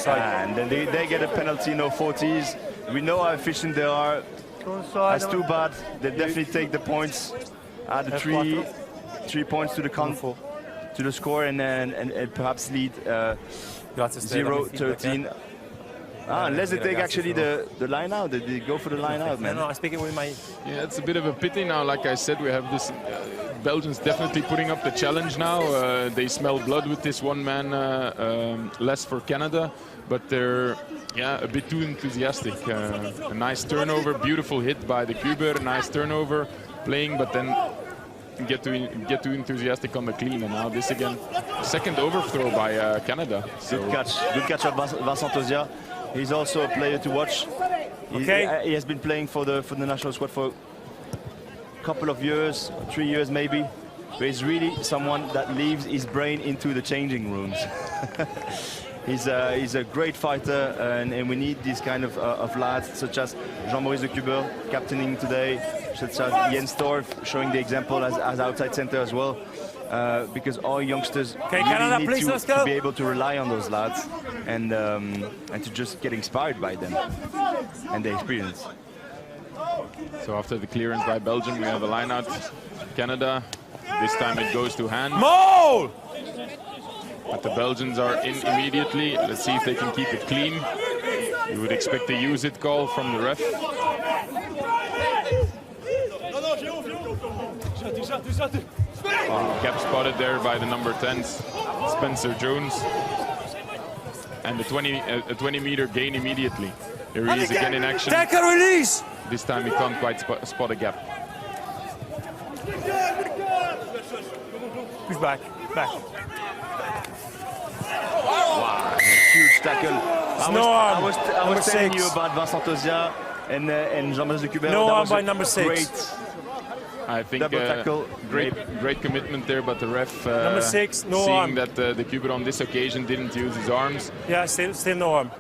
And then they get a penalty, no 40s. We know how efficient they are. That's too bad. They definitely take the points. Add the 3 points to the to the score, and then and perhaps lead 0-13. Unless they take actually the line out. They go for the line out, man. No, I'm speaking with my... yeah, it's a bit of a pity now. Like I said, we have this. Belgians definitely putting up the challenge now. They smell blood with this one man less for Canada, but they're a bit too enthusiastic. A nice turnover, beautiful hit by the Cuber, nice turnover playing, but then get too enthusiastic on the clean. And now this again, second overthrow by Canada. So Good catch of Vincent Ozia. He's also a player to watch. He has been playing for the national squad for a couple of years, 3 years maybe. But he's really someone that leaves his brain into the changing rooms. He's a great fighter, and we need these kind of lads, such as Jean-Maurice de Cuber, captaining today, such as Jens Torf, showing the example as outside center as well. Because all youngsters Canada, need please, let's to go. be able to rely on those lads and to just get inspired by them and their experience. So after the clearance by Belgium, we have a line out. Canada, this time it goes to hand. Maul! But the Belgians are in immediately. Let's see if they can keep it clean. You would expect a use it call from the ref. Cap spotted there by the number 10s, Spencer Jones. And the 20-meter gain immediately. Here he is again in action. Take a release! This time he can't quite spot a gap. Push back. Wow, huge tackle. I was telling you about Vincent Ozia and Jean-Maurice de Cuber. No That arm was by a number 6. Great I think double tackle. great commitment there, but the ref Number 6, no seeing arm. that the Cuber on this occasion didn't use his arms. Yeah, still no arm.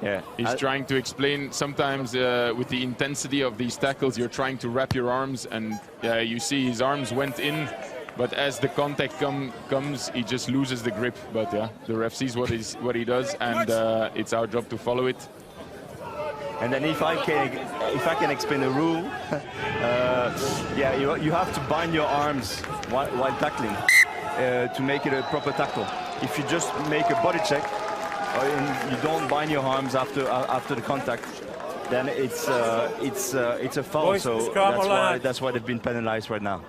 Yeah, He's trying to explain sometimes with the intensity of these tackles, you're trying to wrap your arms, and you see his arms went in, but as the contact comes, he just loses the grip. But the ref sees what he does, and it's our job to follow it. And then if I can explain a rule, you have to bind your arms while tackling to make it a proper tackle. If you just make a body check, and you don't bind your arms after the contact, then it's a foul. Boys, so that's why they've been penalized right now.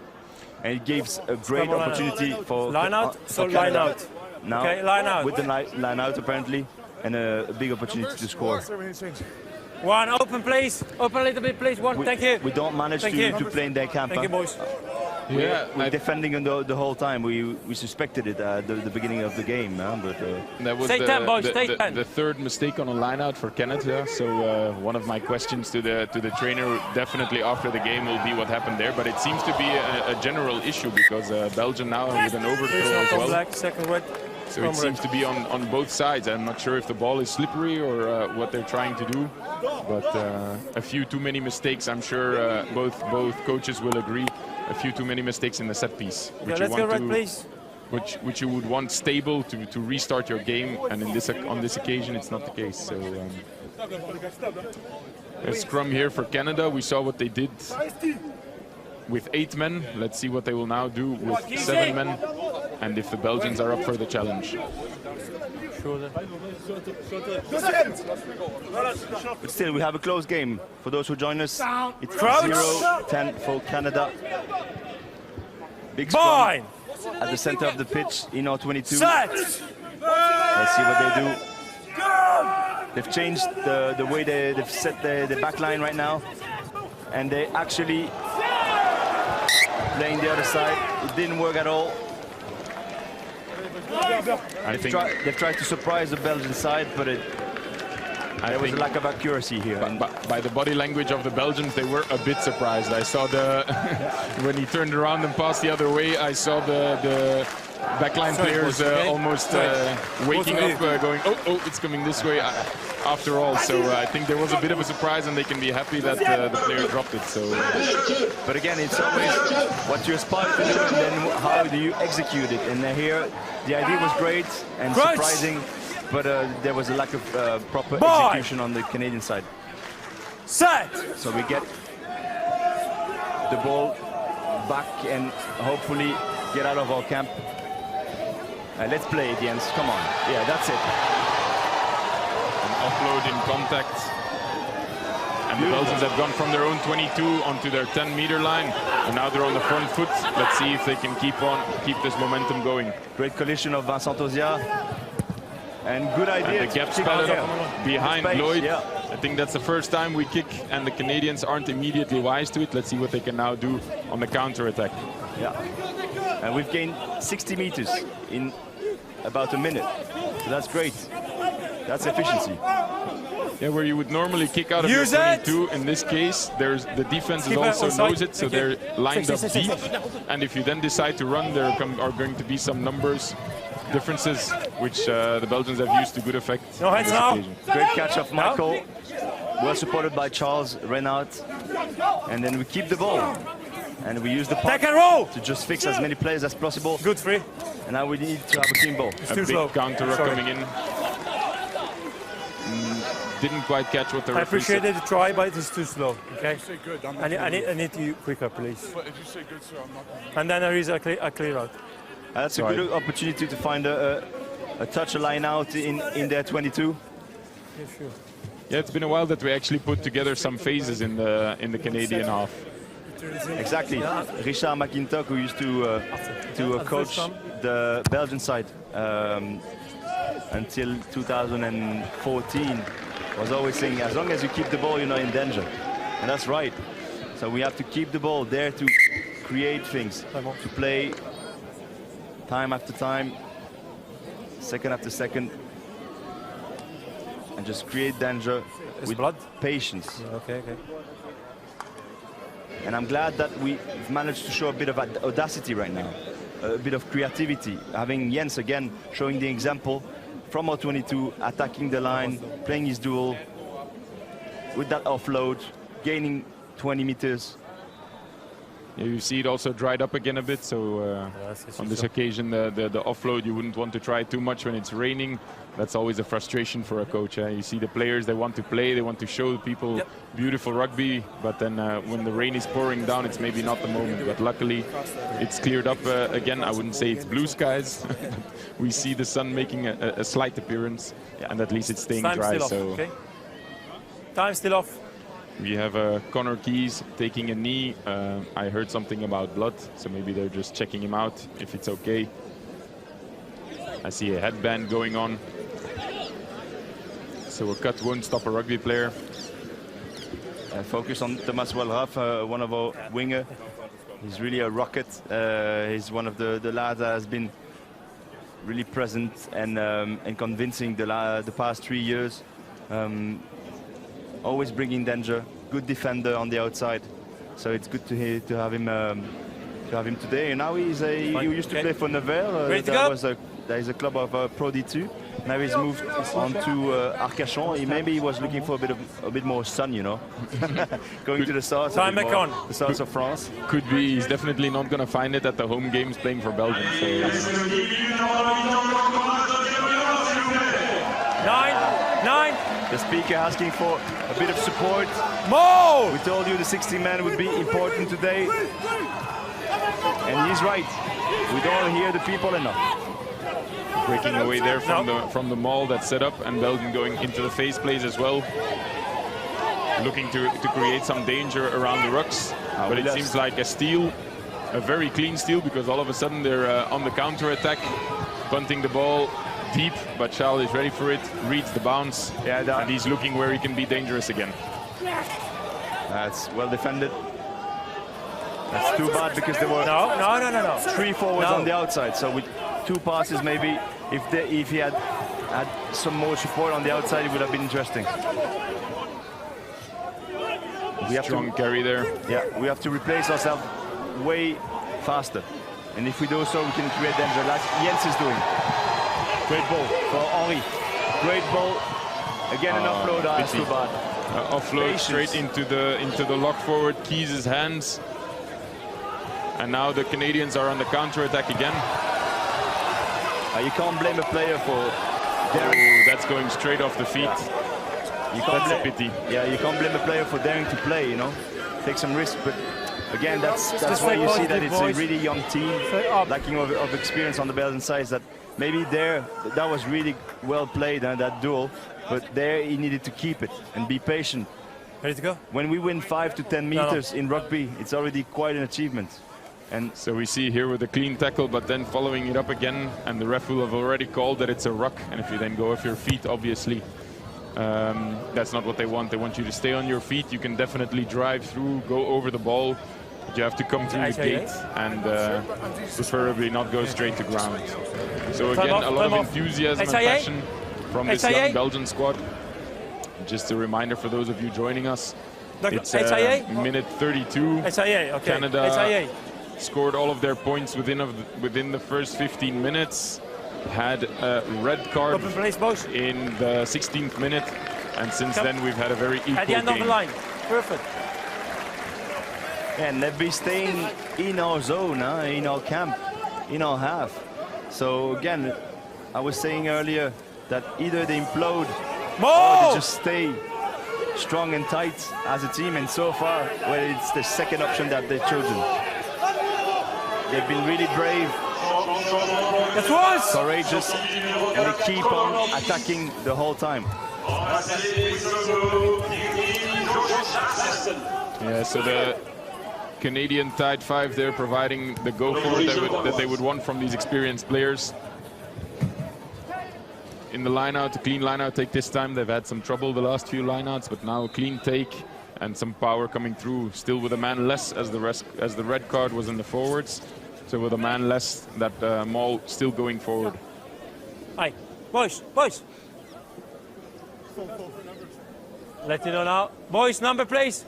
And it gives a great opportunity for line out. for Line Canada out. now Okay, line out. with the line out apparently, and a big opportunity to score. One open, please. Open a little bit, please. One. Thank you. We don't manage to play in their camp. Thank you, boys. We're defending the whole time. We suspected it at the beginning of the game, but that was Stay 10, boys. Stay 10. the third mistake on a line-out for Canada. So one of my questions to the trainer definitely after the game will be what happened there. But it seems to be a general issue because Belgium now with an overthrow as well. Black, second red. So it seems to be on both sides. I'm not sure if the ball is slippery or what they're trying to do. But a few too many mistakes. I'm sure both coaches will agree. A few too many mistakes in the set piece, Yeah, let's go red, please. which you would want stable to restart your game, and on this occasion it's not the case. So a scrum here for Canada. We saw what they did with 8 men. Let's see what they will now do with 7 men, and if the Belgians are up for the challenge. But still, we have a close game. For those who join us, it's 0-10 for Canada. Big scrum at the center of the pitch in our 22. Let's see what they do. They've changed the way they've set the back line right now. And they actually playing the other side. It didn't work at all. They've tried to surprise the Belgian side, but there was a lack of accuracy here. By the body language of the Belgians, they were a bit surprised. I saw when he turned around and passed the other way, I saw the backline players almost waking up, going, oh, it's coming this way after all. So I think there was a bit of a surprise, and they can be happy that the player dropped it. So, but again, it's always what you aspire to do, and then how do you execute it. And here, the idea was great and surprising, but there was a lack of proper execution on the Canadian side. So we get the ball back and hopefully get out of our camp. Let's play it, Jens. Come on. Yeah, that's it. An offload in contact. And the Belgians have gone from their own 22 onto their 10-meter line. And now they're on the front foot. Let's see if they can keep this momentum going. Great collision of Vincent Ozia. And good idea. And the gap spell behind Lloyd. Yeah. I think that's the first time we kick, and the Canadians aren't immediately wise to it. Let's see what they can now do on the counter-attack. Yeah. And we've gained 60 meters in about a minute. So that's great. That's efficiency. Yeah, where you would normally kick out of your 22, in this case, the defense also knows it, so they're lined up deep. And if you then decide to run, there are going to be some numbers differences, which the Belgians have used to good effect. No hands now. Great catch of Michael. Well supported by Charles Renaud. And then we keep the ball. And we use the puck to just fix as many players as possible. Good free. And now we need to have a clean ball. A big counter coming in. Didn't quite catch what the referee I appreciated said. the try, but it's too slow. Okay. You say good. I need you quicker, please. But if you say good, sir, I'm not. And then there is a clear out. That's a good opportunity to find a touch, a line out in their 22. Yeah, sure. Yeah, it's been a while that we actually put together some phases in the Canadian half. Exactly. Richard McIntosh, who used to coach the Belgian side until 2014, was always saying, as long as you keep the ball, you're not in danger. And that's right. So we have to keep the ball there to create things, to play time after time, second after second, and just create danger with patience. Yeah, okay. And I'm glad that we've managed to show a bit of audacity right now, a bit of creativity. Having Jens again showing the example from our 22, attacking the line, playing his duel with that offload, gaining 20 meters. Yeah, you see it also dried up again a bit, so on this occasion the offload, you wouldn't want to try too much when it's raining. That's always a frustration for a coach. You see the players, they want to play, they want to show people beautiful rugby, but then when the rain is pouring down, it's maybe not the moment. But luckily, it's cleared up again. I wouldn't say it's blue skies. We see the sun making a slight appearance, and at least it's staying dry. So okay. Time still off. we have Connor Keys taking a knee. I heard something about blood, so maybe they're just checking him out if it's okay. I see a headband going on. So a cut won't stop a rugby player. Focus on Thomas Welraf, one of our winger. He's really a rocket. He's one of the lads that has been really present and convincing the past 3 years. Always bringing danger. Good defender on the outside. So it's good to have him today. And now he used to play for Nevers. That is a club of Pro D2. Now he's moved on to Arcachon. Maybe he was looking for a bit more sun, you know, going to the south, the south of France. Could be. He's definitely not going to find it at the home games playing for Belgium. So. 9. The speaker asking for a bit of support. More! We told you the 60 man would be important today, and he's right. We don't hear the people enough. Breaking away there from the maul that's set up, and Belgium going into the phase plays as well, looking to create some danger around the rucks. But it seems like a steal, a very clean steal, because all of a sudden they're on the counter attack, punting the ball deep, but Charles is ready for it, reads the bounce, and he's looking where he can be dangerous again. That's well defended. That's too bad because there were No. 3 forwards on the outside. So with 2 passes, maybe if he had some more support on the outside, it would have been interesting. We have strong carry there. Yeah, we have to replace ourselves way faster, and if we do so, we can create danger. Like Jens is doing. Great ball for Henri. Great ball. Again, an offload. That's too bad. Offload straight into the lock forward Keys' hands. And now the Canadians are on the counter-attack again. You can't blame a player for daring. Oh, that's going straight off the feet. That's a pity. Yeah, you can't blame a player for daring to play, you know. Take some risk, but again, that's why you see that it's a really young team, lacking of experience on the Belgian side. That maybe that was really well played, that duel, but there he needed to keep it and be patient. Ready to go? When we win 5 to 10 meters in rugby, it's already quite an achievement. And so we see here with a clean tackle, but then following it up again, and the ref will have already called that it's a ruck. And if you then go off your feet, obviously, that's not what they want. They want you to stay on your feet. You can definitely drive through, go over the ball, but you have to come through the gate and preferably not go straight to ground. So again, a lot of enthusiasm and passion from this young Belgian squad. Just a reminder for those of you joining us, it's minute 32. Canada scored all of their points within the first 15 minutes. Had a red card in the 16th minute, and since then we've had a very equal game. At the end of the line. Perfect. And they'll be staying in our zone, in our camp, in our half. So again, I was saying earlier that either they implode or they just stay strong and tight as a team, and so far, well, it's the second option that they've chosen. They've been really brave, courageous, and they keep on attacking the whole time. Yeah, so the Canadian Tide 5, they're providing the go forward that they would want from these experienced players. In the line-out, a clean line-out take this time. They've had some trouble the last few line-outs, but now a clean take and some power coming through. Still with a man less as the red card was in the forwards. So with a man less, that maul still going forward. Hi, boys. Let you know now. Boys, number please.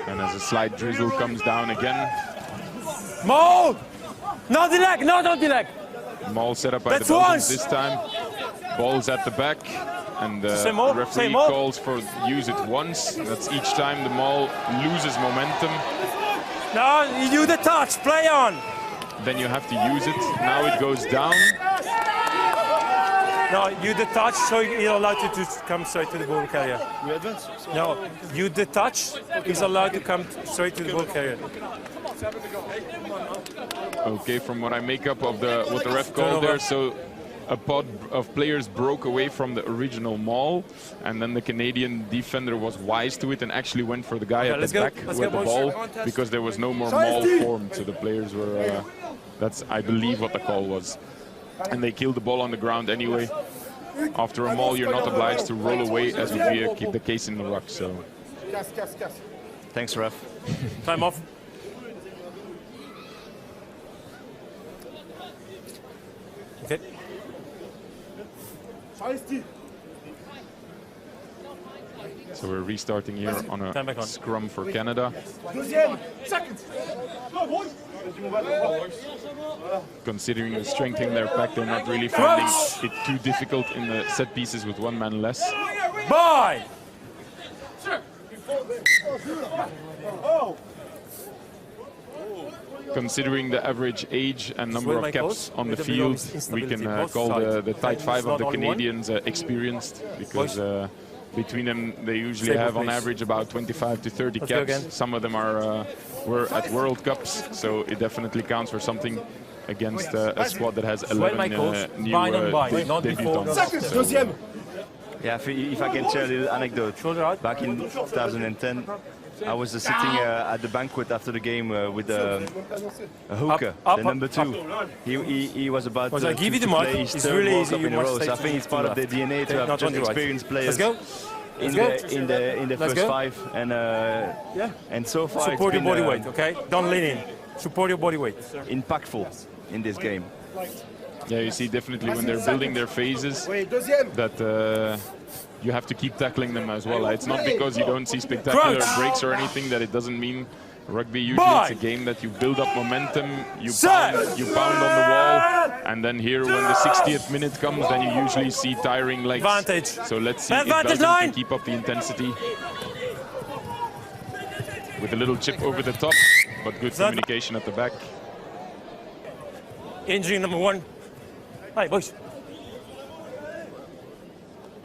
And as a slight drizzle comes down again. Maul! Not the leg, not the leg. Maul set up by the Belgians this time. Ball's at the back, and the referee calls for use it once. That's each time the Maul loses momentum. No, you do the touch, play on. Then you have to use it. Now it goes down. No, you the touch, so you're allowed to come straight to the ball carrier. We advance? No, you the touch is allowed to come straight to the ball carrier. Okay, from what I make up of what the ref called there, so a pod of players broke away from the original Maul, and then the Canadian defender was wise to it and actually went for the guy at the back with the ball, because there was no more Maul formed. So the players were, that's I believe what the call was. And they killed the ball on the ground anyway. After a Maul, you're not obliged to roll away, as would be the case in the ruck. So, thanks, ref. Time off. Okay. So we're restarting here on a scrum for Canada. Considering the strength in their pack, they're not really finding it too difficult in the set pieces with one man less. Bye! Considering the average age and number of caps on the field, we can call the tight five of the Canadians experienced, because between them they usually have on average about 25 to 30 caps. Some of them were at World Cups, so it definitely counts for something against a squad that has 11 new debutants. So, yeah, if I can share a little anecdote. Back in 2010, I was sitting at the banquet after the game with a hooker, the number 2. He was about to give you the play mic. his It's third really World easy. Cup in a row. So I think it's part of their DNA to have just experienced players in the first 5. And so far support it's your been, body weight, okay? Don't lean in. Support your body weight. Impactful in this game. Yeah, you see definitely when they're building their phases that you have to keep tackling them as well. It's not because you don't see spectacular breaks or anything that it doesn't mean rugby. Usually it's a game that you build up momentum, you pound on the wall, and then here when the 60th minute comes, then you usually see tiring legs. Advantage. So let's see if Belgium can keep up the intensity. With a little chip over the top, but good communication at the back. Injury number 1. Hey, boys.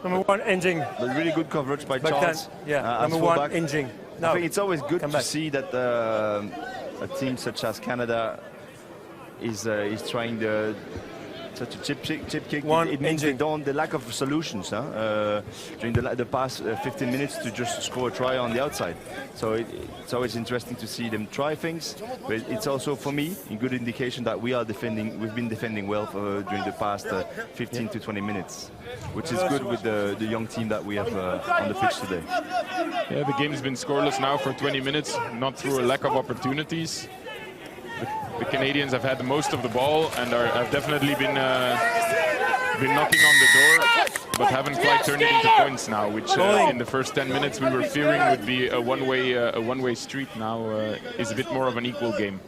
Number 1, injuring. But really good coverage by Charles. Number 1, injuring. No. I think it's always good to see that a team such as Canada is trying such a chip kick. It means the lack of solutions during the past 15 minutes to just score a try on the outside. So it's always interesting to see them try things, but it's also for me a good indication that we've been defending well during the past 15 to 20 minutes, which is good with the young team that we have on the pitch today. Yeah, the game's been scoreless now for 20 minutes, not through a lack of opportunities. The Canadians have had most of the ball and have definitely been knocking on the door, but haven't quite turned it into points now, which in the first 10 minutes we were fearing would be a one-way street. Now is a bit more of an equal game.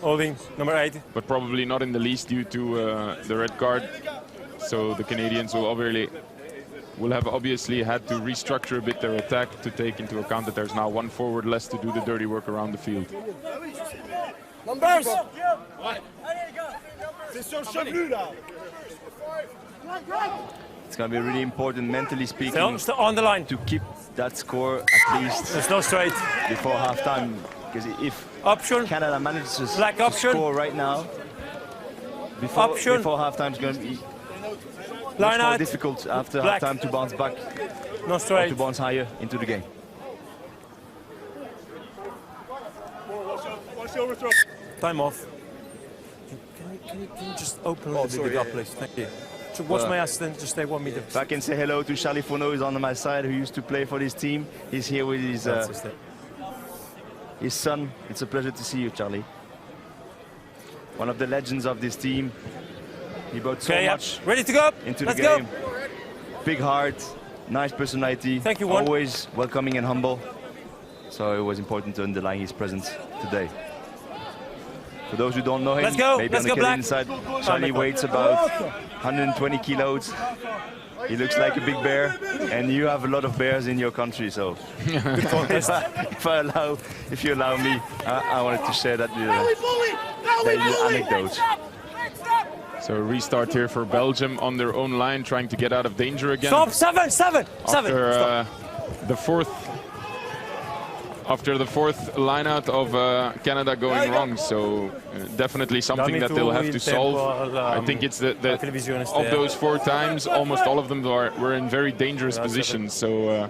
Holding, number 8. But probably not in the least due to the red card. So the Canadians will have obviously had to restructure a bit their attack to take into account that there's now 1 forward less to do the dirty work around the field. Numbers! It's going to be really important, mentally speaking, on the line to keep that score at least there's no straight before halftime. Because if Canada manages to score right now, before halftime, it's going to be much more difficult after halftime to bounce back, no straight, to bounce higher into the game. Time off. Can you just open a little bit up, please? Thank you. So what's my assistant? Just stay 1 meter. If I can say hello to Charlie Fourneau, who's on my side, who used to play for this team. He's here with his son. It's a pleasure to see you, Charlie. One of the legends of this team. He brought so much ready to go into the game. Big heart, nice personality. Thank you, always welcoming and humble. So it was important to underline his presence today. For those who don't know him, Let's go, maybe let's on the go, Canadian Black. side, Charlie weighs about 120 kilos. He looks like a big bear, and you have a lot of bears in your country, so if you allow me, I wanted to share that little anecdote. So a restart here for Belgium on their own line, trying to get out of danger again. Stop, seven. After the fourth line out of Canada going wrong, so definitely something that they'll have to solve. I think it's of those 4 times, almost all of them were in very dangerous positions, so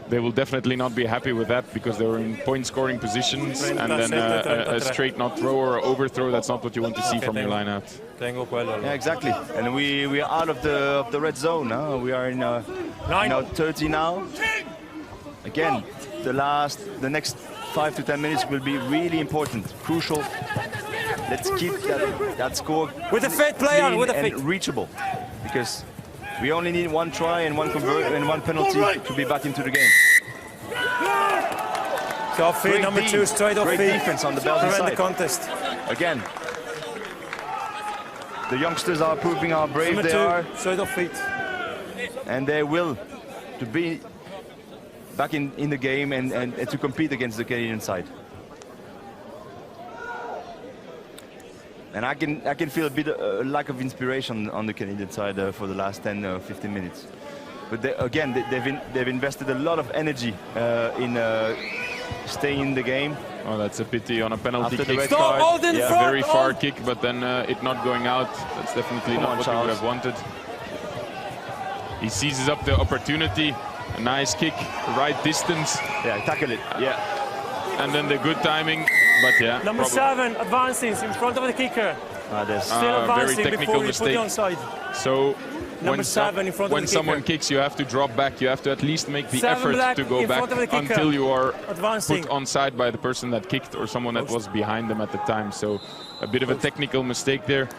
they will definitely not be happy with that, because they were in point-scoring positions, and then a straight not throw or overthrow, that's not what you want to see from your line out. Yeah, exactly. And we are out of the red zone. Huh? We are in 30 now. Again, the next 5 to 10 minutes will be really important, crucial. Let's keep that score with a fit play on, with a fit, reachable, because we only need 1 try and 1 penalty to be back into the game. So off feet, number 2, straight off feet. Great defense on the Belgian side. The contest. Again, the youngsters are proving how brave number they 2, are. straight off feet. And they will to be back in the game and to compete against the Canadian side. And I can feel a bit lack of inspiration on the Canadian side for the last 10 or 15 minutes. But they've invested a lot of energy in staying in the game. Oh, that's a pity on a penalty After the kick. red card. Very far kick, but then it not going out. That's definitely not what we would have wanted. He seizes up the opportunity. A nice kick, right distance. Yeah, tackle it. Yeah. And then the good timing, but yeah. Number 7 advancing in front of the kicker. Still advancing very technical mistake. So number 7 in front of the kicker. When someone kicks, you have to drop back. You have to at least make the 7 effort to go back until you are advancing. put onside by the person that kicked or someone that was behind them at the time. So a bit of a technical mistake there.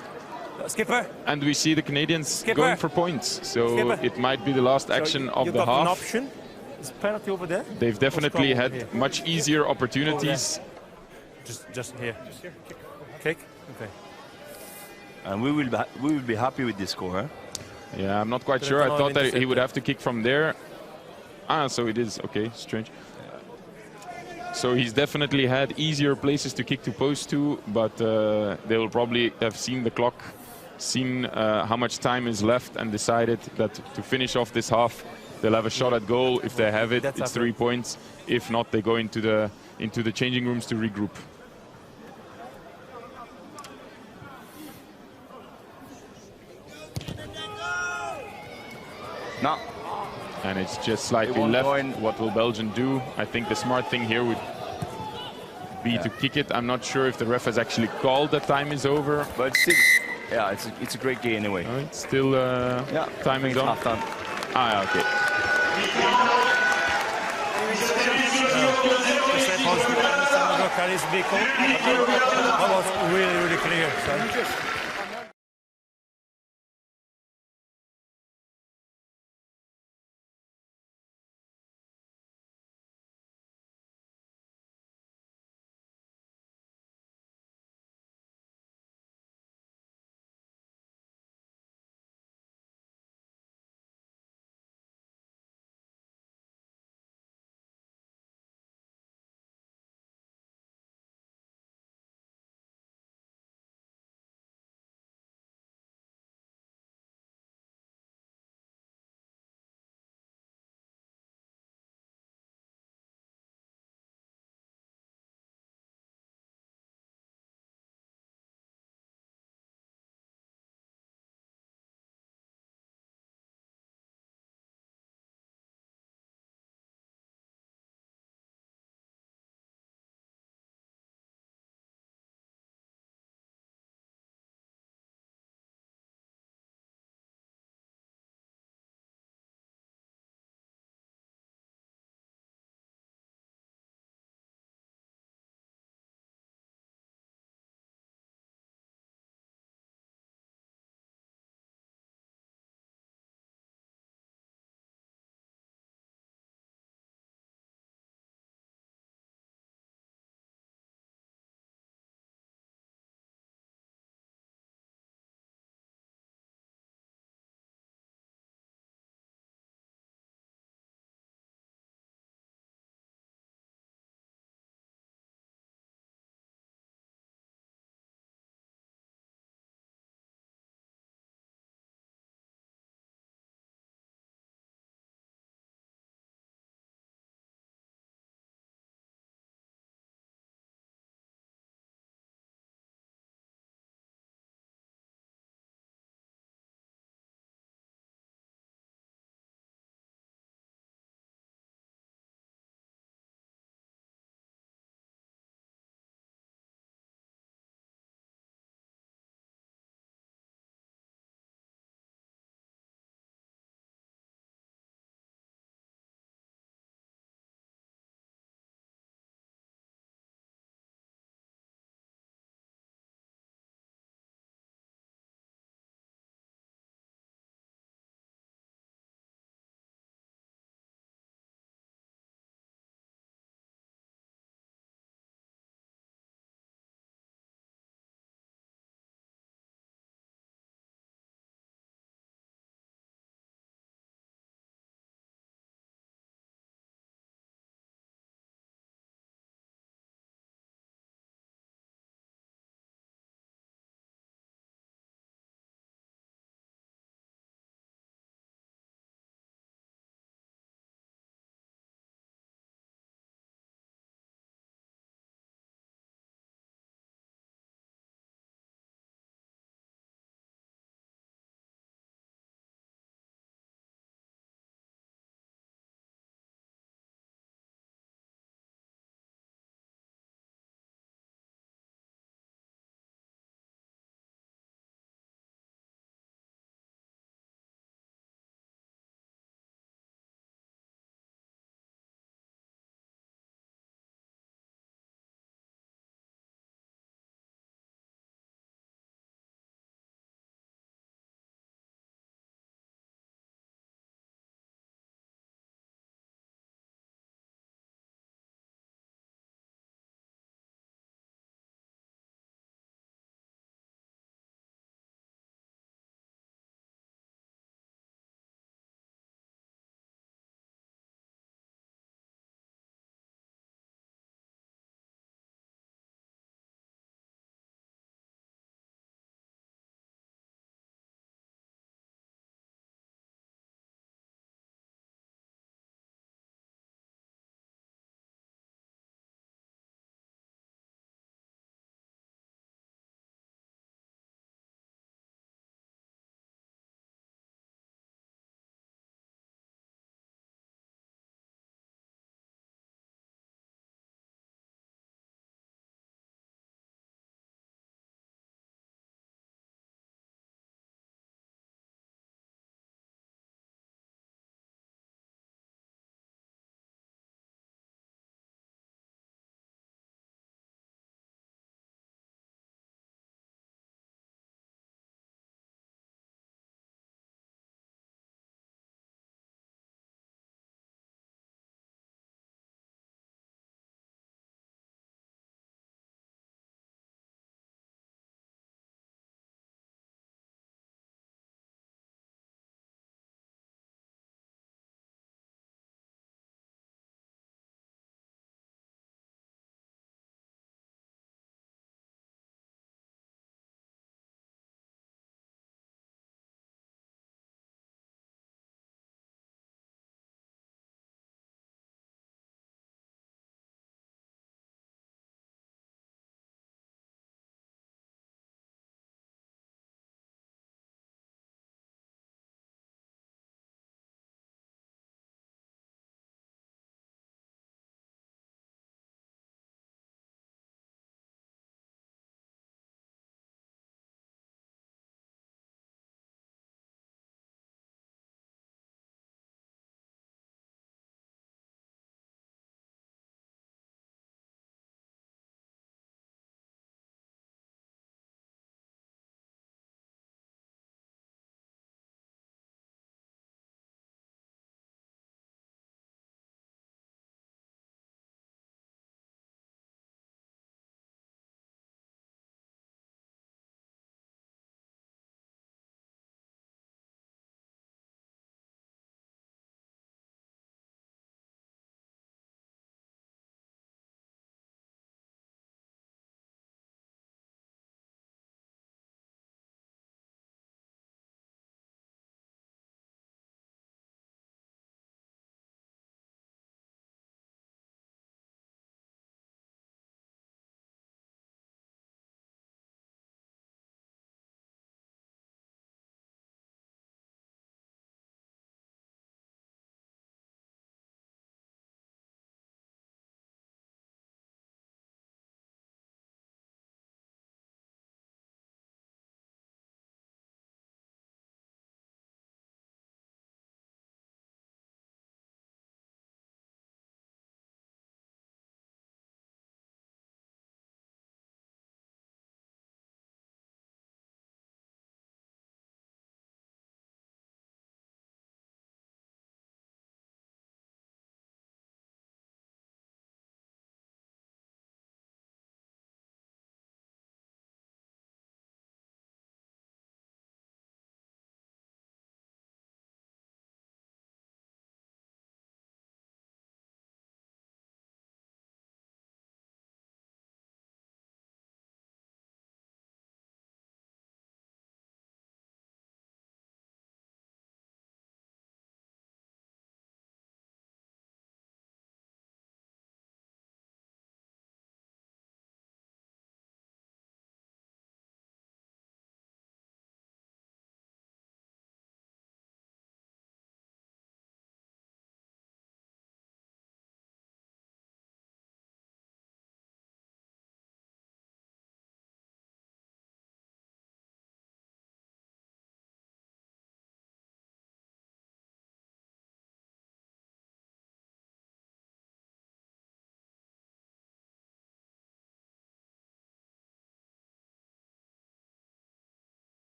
Skipper. And we see the Canadians going for points. So Skipper. It might be the last action of the half. An option. Is penalty over there? They've definitely had much easier opportunities. Just here. Kick. Okay. And we will be happy with this score. Huh? Yeah, I'm not quite sure. I thought that he would have to kick from there. So it is. Okay, strange. So he's definitely had easier places to kick to post to, but they will probably have seen the clock, seen how much time is left, and decided that to finish off this half, they'll have a shot at goal. If they have it, it's 3 points. If not, they go into the changing rooms to regroup. No. And it's just slightly left. What will Belgium do? I think the smart thing here would be to kick it. I'm not sure if the ref has actually called that time is over. But still, yeah, it's a great game anyway. It's still time is on. Half-time. Okay. That was really clear.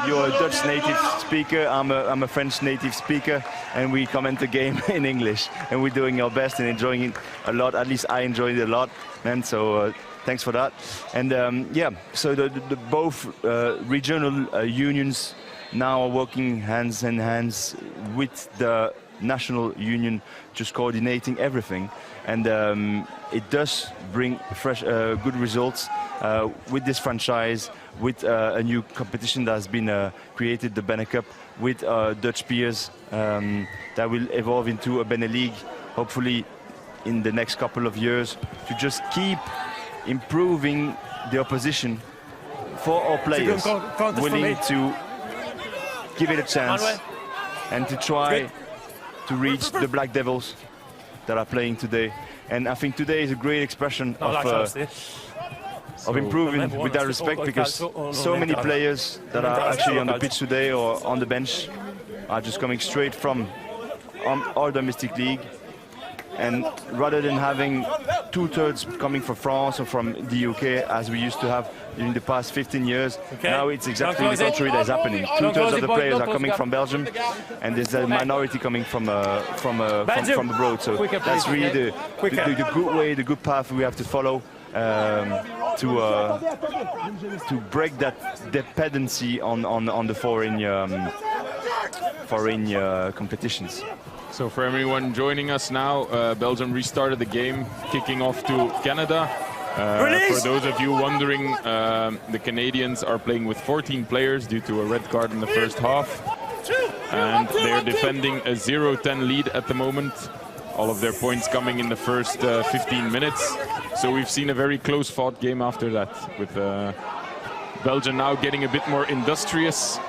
You're a Dutch native speaker, I'm a French native speaker, and we comment the game in English, and we're doing our best and enjoying it a lot. At least I enjoyed it a lot, man, so thanks for that. And yeah, so the both regional unions now are working hands in hands with the national union, just coordinating everything, and it does bring fresh, good results with this franchise, with a new competition that has been created, the Bene Cup, with Dutch peers that will evolve into a Bene League, hopefully in the next couple of years, to just keep improving the opposition for our players, willing to give it a chance and to try to reach the Black Devils that are playing today. And I think today is a great expression of improving with that respect, because so many players that are actually on the pitch today or on the bench are just coming straight from our domestic league. And rather than having 2/3 coming from France or from the UK, as we used to have in the past 15 years, now it's exactly the contrary that is happening. 2/3 of the players are coming from Belgium, and there's a minority coming from abroad. So that's really the good way, the good path we have to follow to break that dependency on the foreign competitions. So for everyone joining us now, Belgium restarted the game, kicking off to Canada. For those of you wondering, the Canadians are playing with 14 players due to a red card in the first half. And they're defending a 0-10 lead at the moment. All of their points coming in the first 15 minutes. So we've seen a very close-fought game after that, with Belgium now getting a bit more industrious.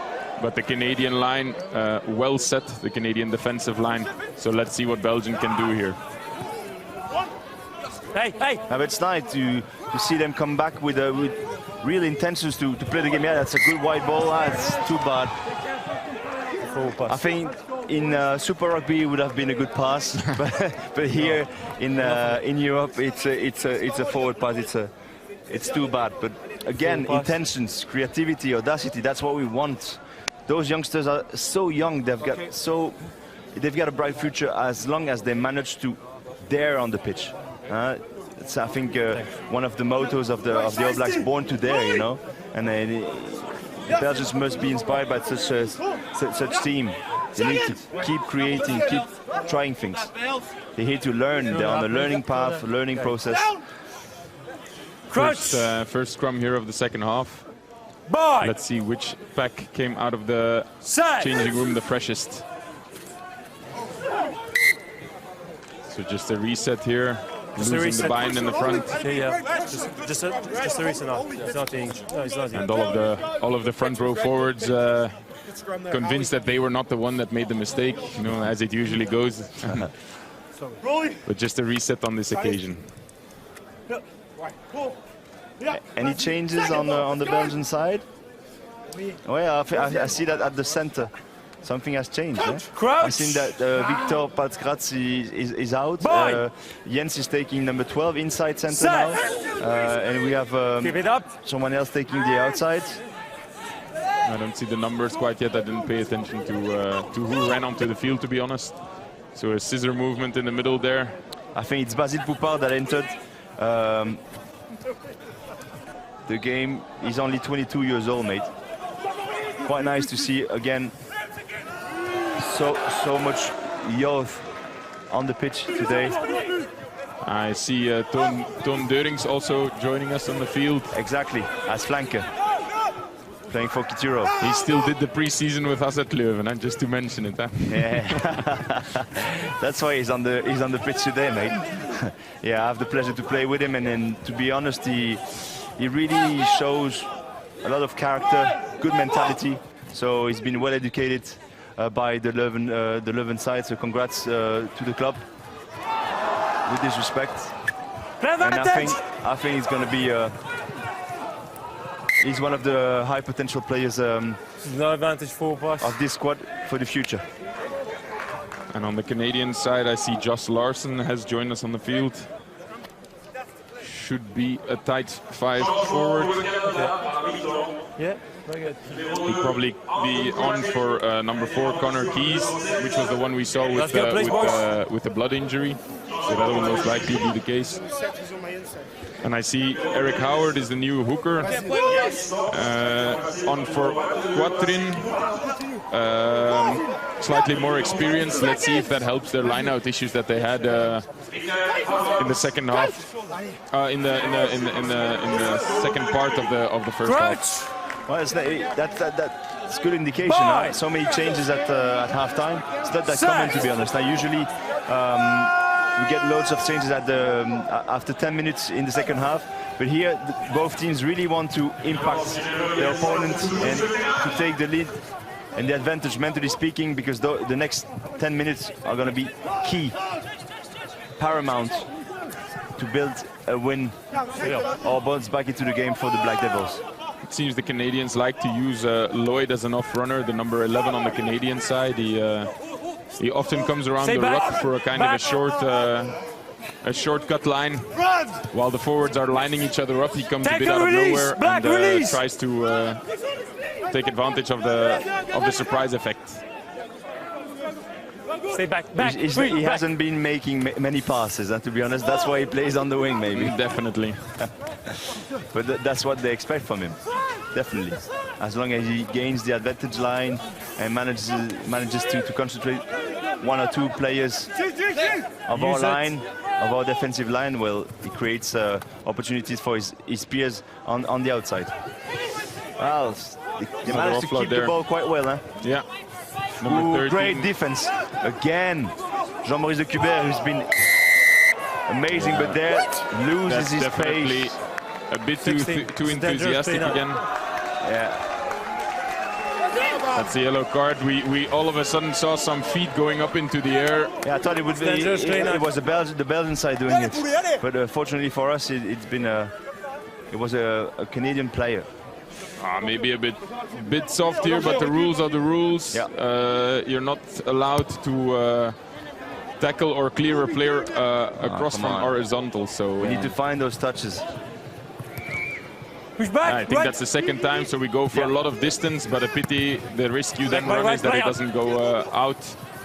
But the Canadian line well set, the Canadian defensive line. So let's see what Belgium can do here. But it's nice to see them come back with real intentions to play the game. Yeah, that's a good wide ball. That's too bad. I think in Super Rugby it would have been a good pass, but here in Europe it's a forward pass. It's too bad. But again, intentions, creativity, audacity. That's what we want. Those youngsters are so young. They've got a bright future as long as they manage to dare on the pitch. It's, I think, one of the mottos of the All Blacks, born to dare, you know. And the Belgians must be inspired by such team. They need to keep creating, keep trying things. They're here to learn. They're on a learning path, learning process. First scrum here of the second half. Let's see which pack came out of the changing room the freshest. So just a reset here. Losing the bind in the front. Yeah. Just a reset now. It's nothing. No, it's nothing. And all of the front row forwards convinced that they were not the one that made the mistake, you know, as it usually goes. But just a reset on this occasion. Any changes on the Belgian side? Oh yeah, I see that at the center. Something has changed. I've seen that Victor Patzgratz is out. Jens is taking number 12 inside center now. And we have someone else taking the outside. I don't see the numbers quite yet. I didn't pay attention to who ran onto the field, to be honest. So a scissor movement in the middle there. I think it's Basile Poupard that entered the game. He's only 22 years old, mate. Quite nice to see again. So much youth on the pitch today. I see Toon Deurings also joining us on the field. Exactly, as flanker, playing for Kituro. He still did the pre-season with us at Leuven, just to mention it. Huh? Yeah, that's why he's on the pitch today, mate. Yeah, I have the pleasure to play with him, and to be honest, he really shows a lot of character, good mentality. So he's been well educated by the Leuven side, so congrats to the club with this respect. And I think he's going to be he's one of the high potential players of this squad for the future. And on the Canadian side, I see Josh Larson has joined us on the field. Should be a tight 5 forward. Yeah, very good. He'll probably be on for number 4, Connor Keys, which was the one we saw with the blood injury. So that will most likely be the case. And I see Eric Howard is the new hooker. On for Quatrin. Slightly more experience. Let's see if that helps their line-out issues that they had in the second half. In the second part of the first half. Well, that's good indication. Huh? So many changes at halftime. It's not that common, to be honest. Now, usually we get loads of changes at after 10 minutes in the second half. But here, both teams really want to impact their opponent and to take the lead and the advantage, mentally speaking, because the next 10 minutes are going to be key, paramount to build a win or bounce back into the game for the Black Devils. It seems the Canadians like to use Lloyd as an off-runner, the number 11 on the Canadian side. He often comes around the ruck for a kind of a shortcut line. While the forwards are lining each other up, he comes a bit out of nowhere and tries to take advantage of the surprise effect. Stay back. He hasn't been making many passes, and to be honest, that's why he plays on the wing, maybe. Definitely. But that's what they expect from him, definitely. As long as he gains the advantage line and manages to concentrate 1 or 2 players of our line, of our defensive line, well, he creates opportunities for his peers on the outside. Well, they managed to keep the ball quite well, huh? Yeah. Ooh, great defense again. Jean-Maurice de Cubert, who's been amazing, but there loses his pace. A bit too enthusiastic again. Yeah. That's a yellow card. We all of a sudden saw some feet going up into the air. Yeah, I thought it would be. It was the Belgian side doing it, but fortunately for us, it was a Canadian player. Maybe a bit soft here, but the rules are the rules. Yeah. You're not allowed to tackle or clear a player across from horizontal. So we need to find those touches. Push back, I think that's the second time, so we go for a lot of distance, but a pity the risk you then run is that it doesn't go out.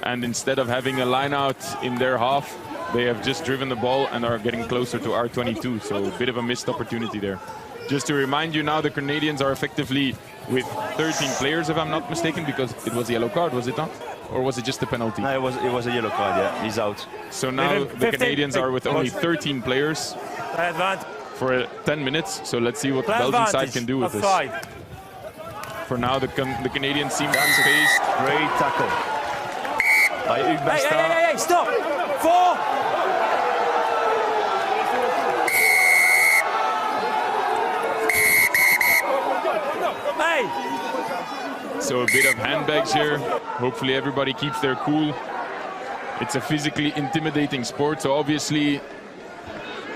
And instead of having a line out in their half, they have just driven the ball and are getting closer to R22. So a bit of a missed opportunity there. Just to remind you now, the Canadians are effectively with 13 players, if I'm not mistaken, because it was a yellow card, was it not? Or was it just a penalty? No, it was a yellow card, yeah. He's out. So now the Canadians are with only 13 players for 10 minutes. So let's see what the Belgian side can do with this. For now, the Canadians seem unfazed. Great tackle by Hugues Bastard. Hey, stop! 4! So a bit of handbags here. Hopefully everybody keeps their cool. It's a physically intimidating sport, so obviously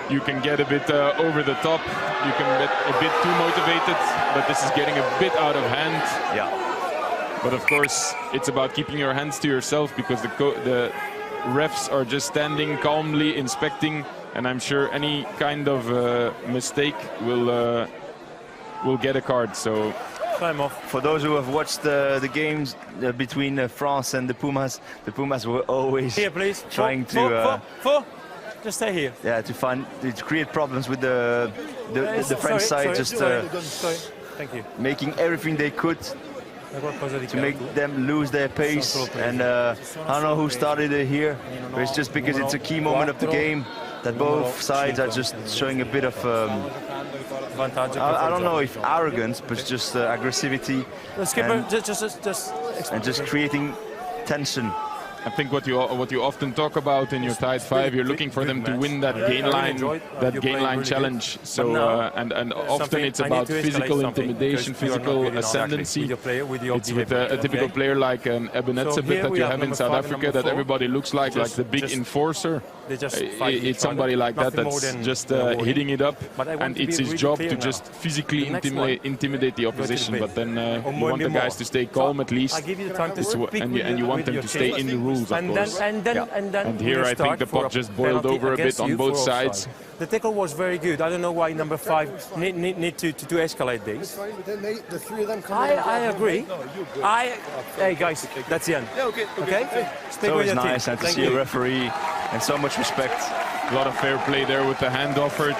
you can get a bit over the top. You can get a bit too motivated, but this is getting a bit out of hand. Yeah. But of course, it's about keeping your hands to yourself, because the refs are just standing calmly inspecting, and I'm sure any kind of mistake will get a card. So. For those who have watched the games between France and the Pumas were always trying to just stay here. Yeah, to create problems with the French side, Thank you. making everything they could to make them lose their pace. And I don't know who started it here, but it's just because it's a key moment of the game that both sides are just showing a bit of I don't know if arrogance, but just aggressivity and just creating tension. I think what you often talk about in your tied 5, you're looking for them to win that gain line challenge. So and often it's about physical intimidation, physical ascendancy. It's with a typical player like an Ebenezebeth that you have in South Africa, that everybody looks like the big enforcer. It's somebody like that that's just hitting it up, and it's his job to just physically intimidate the opposition. But then you want the guys to stay calm at least, and you want them to stay in the room rules, of course. And then here I think the pot just boiled over a bit on both sides. The tackle was very good. I don't know why number 5 need to escalate this. The three of them I agree. Hey guys, that's the end. Yeah, okay. Okay? It's always nice and to see a referee and so much respect. A lot of fair play there with the hand offered.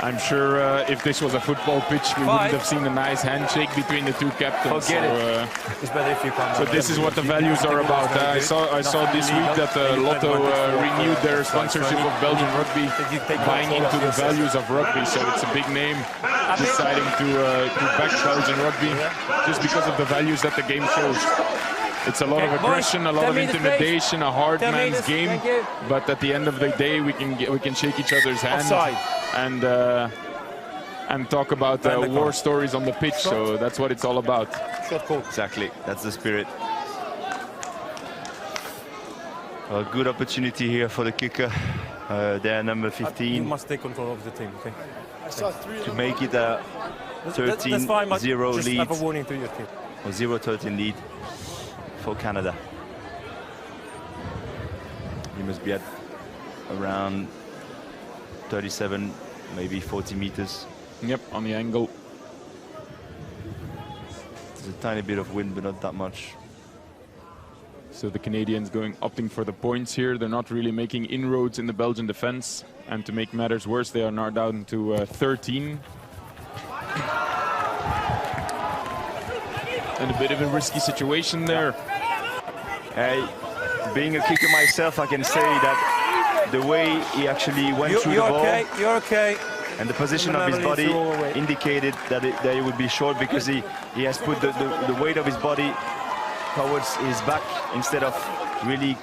I'm sure if this was a football pitch, we wouldn't have seen a nice handshake between the two captains. Forget it. It's better if you come. So this is what the values are about. I saw this week that Lotto renewed their sponsorship of Belgian rugby, buying into the values of rugby. So it's a big name deciding to back Belgian rugby just because of the values that the game shows. It's a lot of aggression, a lot of intimidation, a hard man's game. But at the end of the day, we can shake each other's hand and talk about war stories on the pitch. So that's what it's all about. Exactly, that's the spirit. A good opportunity here for the kicker. There, number 15. You must take control of the team. Okay. To make it a 13-0 lead. Have a warning to your team. Or 0-13 lead for Canada. He must be at around 37, maybe 40 meters. Yep, on the angle. There's a tiny bit of wind, but not that much. So the Canadians opting for the points here. They're not really making inroads in the Belgian defense. And to make matters worse, they are now down to 13. And a bit of a risky situation there. Being a kicker myself, I can say that the way he actually went through the ball, you're okay. and the position of his body indicated that it would be short, because he has put the weight of his body towards his back instead of really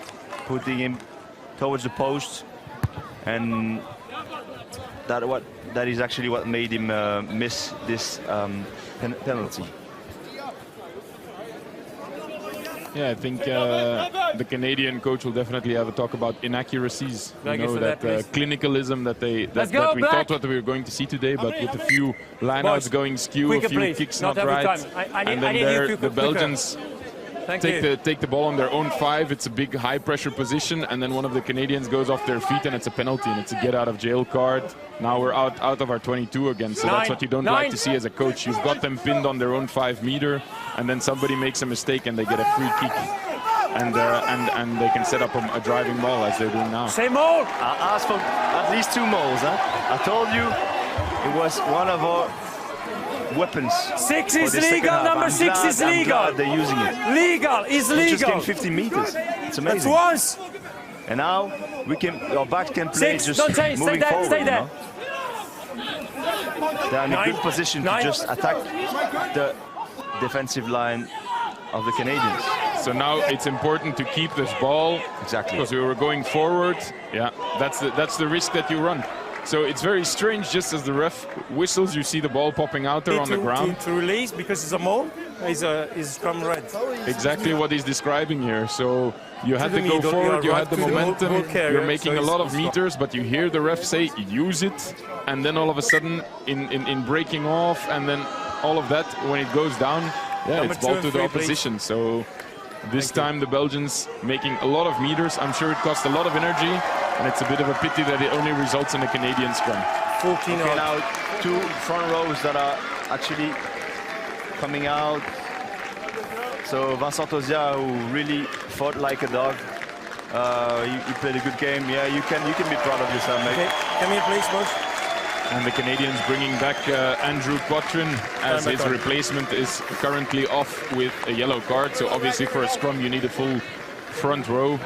putting him towards the post, and that is actually what made him miss this penalty. Yeah, I think the Canadian coach will definitely have a talk about inaccuracies. You know, that clinicalism that we thought what we were going to see today, but with a few lineouts going skew, a few kicks not right, and then there the Belgians take the ball on their own 5. It's a big high-pressure position, and then one of the Canadians goes off their feet, and it's a penalty, and it's a get-out-of-jail card. Now we're out of our 22 again, so that's what you don't like to see as a coach. You've got them pinned on their own 5 meter, and then somebody makes a mistake, and they get a free kick, and they can set up a driving maul as they're doing now. Same maul. I asked for at least 2 mauls. I told you it was one of our weapons. 6 is legal. Number 6 is legal. They're using it. Legal is legal. Just came 50 meters. It's amazing. That's once. And now our backs can play 6. just Don't change. moving forward. Stay there. You know? They're in a good position to just attack the defensive line of the Canadians. So now it's important to keep this ball. Exactly. Because we were going forward. Yeah, that's the risk that you run. So it's very strange, just as the ref whistles, you see the ball popping out there on the ground. To release, because it's a maul, is come red. Exactly what he's describing here. So you had to go forward, you had the momentum, you're making a lot of meters, but you hear the ref say, use it. And then all of a sudden, in breaking off, and then all of that, when it goes down, yeah, it's ball to the opposition. So this time the Belgians making a lot of meters. I'm sure it cost a lot of energy. And it's a bit of a pity that it only results in a Canadian scrum. 14 okay, now 2 front rows that are actually coming out. So Vincent Ozia, who really fought like a dog. He played a good game. Yeah, you can be proud of yourself, mate. Okay, come here, please, boss. And the Canadians bringing back Andrew Quatrin, as his replacement is currently off with a yellow card. So obviously for a scrum you need a full front row.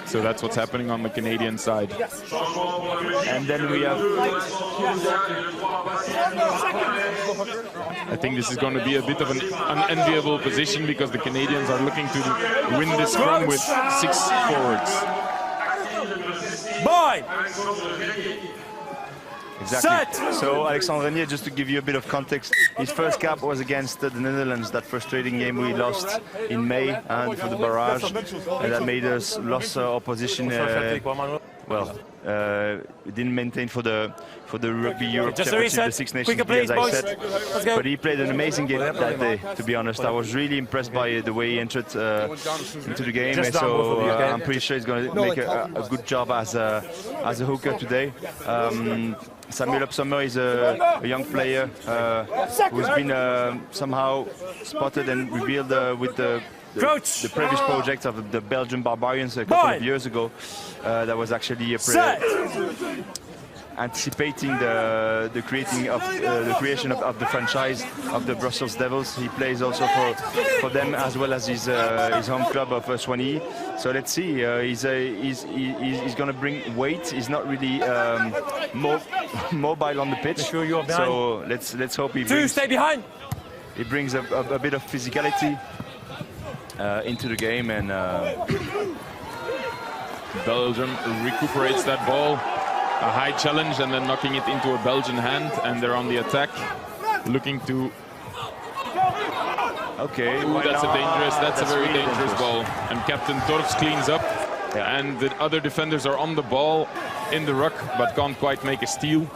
So that's what's happening on the Canadian side. And then we have... I think this is going to be a bit of an unenviable position, because the Canadians are looking to win this scrum with 6 forwards. Boy! Exactly. Set. So Alexandre Renier, just to give you a bit of context, his first cap was against the Netherlands, that frustrating game we lost in May for the barrage, and that made us lose our position well, we didn't maintain for the Rugby Europe Just Championship, a reset. the Six Nations, Quicker, please, as I boys. said. Let's go. But he played an amazing game that day, to be honest. I was really impressed by the way he entered into the game. Just And down, both so of you, okay? I'm pretty sure he's going to make a good job as a hooker today. Samuel Upsummer is a young player who's been somehow spotted and revealed with the previous project of the Belgian Barbarians a couple of years ago. That was actually a anticipating the creation of the franchise of the Brussels Devils. He plays also for them as well as his home club of Soigny. So let's see. He's going to bring weight. He's not really mobile on the pitch. Make sure you're behind. So let's hope he brings, Stay behind. he brings a bit of physicality into the game, and Belgium recuperates that ball. A high challenge and then knocking it into a Belgian hand, and they're on the attack, looking to. Okay, Ooh, that's a very really dangerous ball. And Captain Torfs cleans up, and the other defenders are on the ball in the ruck, but can't quite make a steal.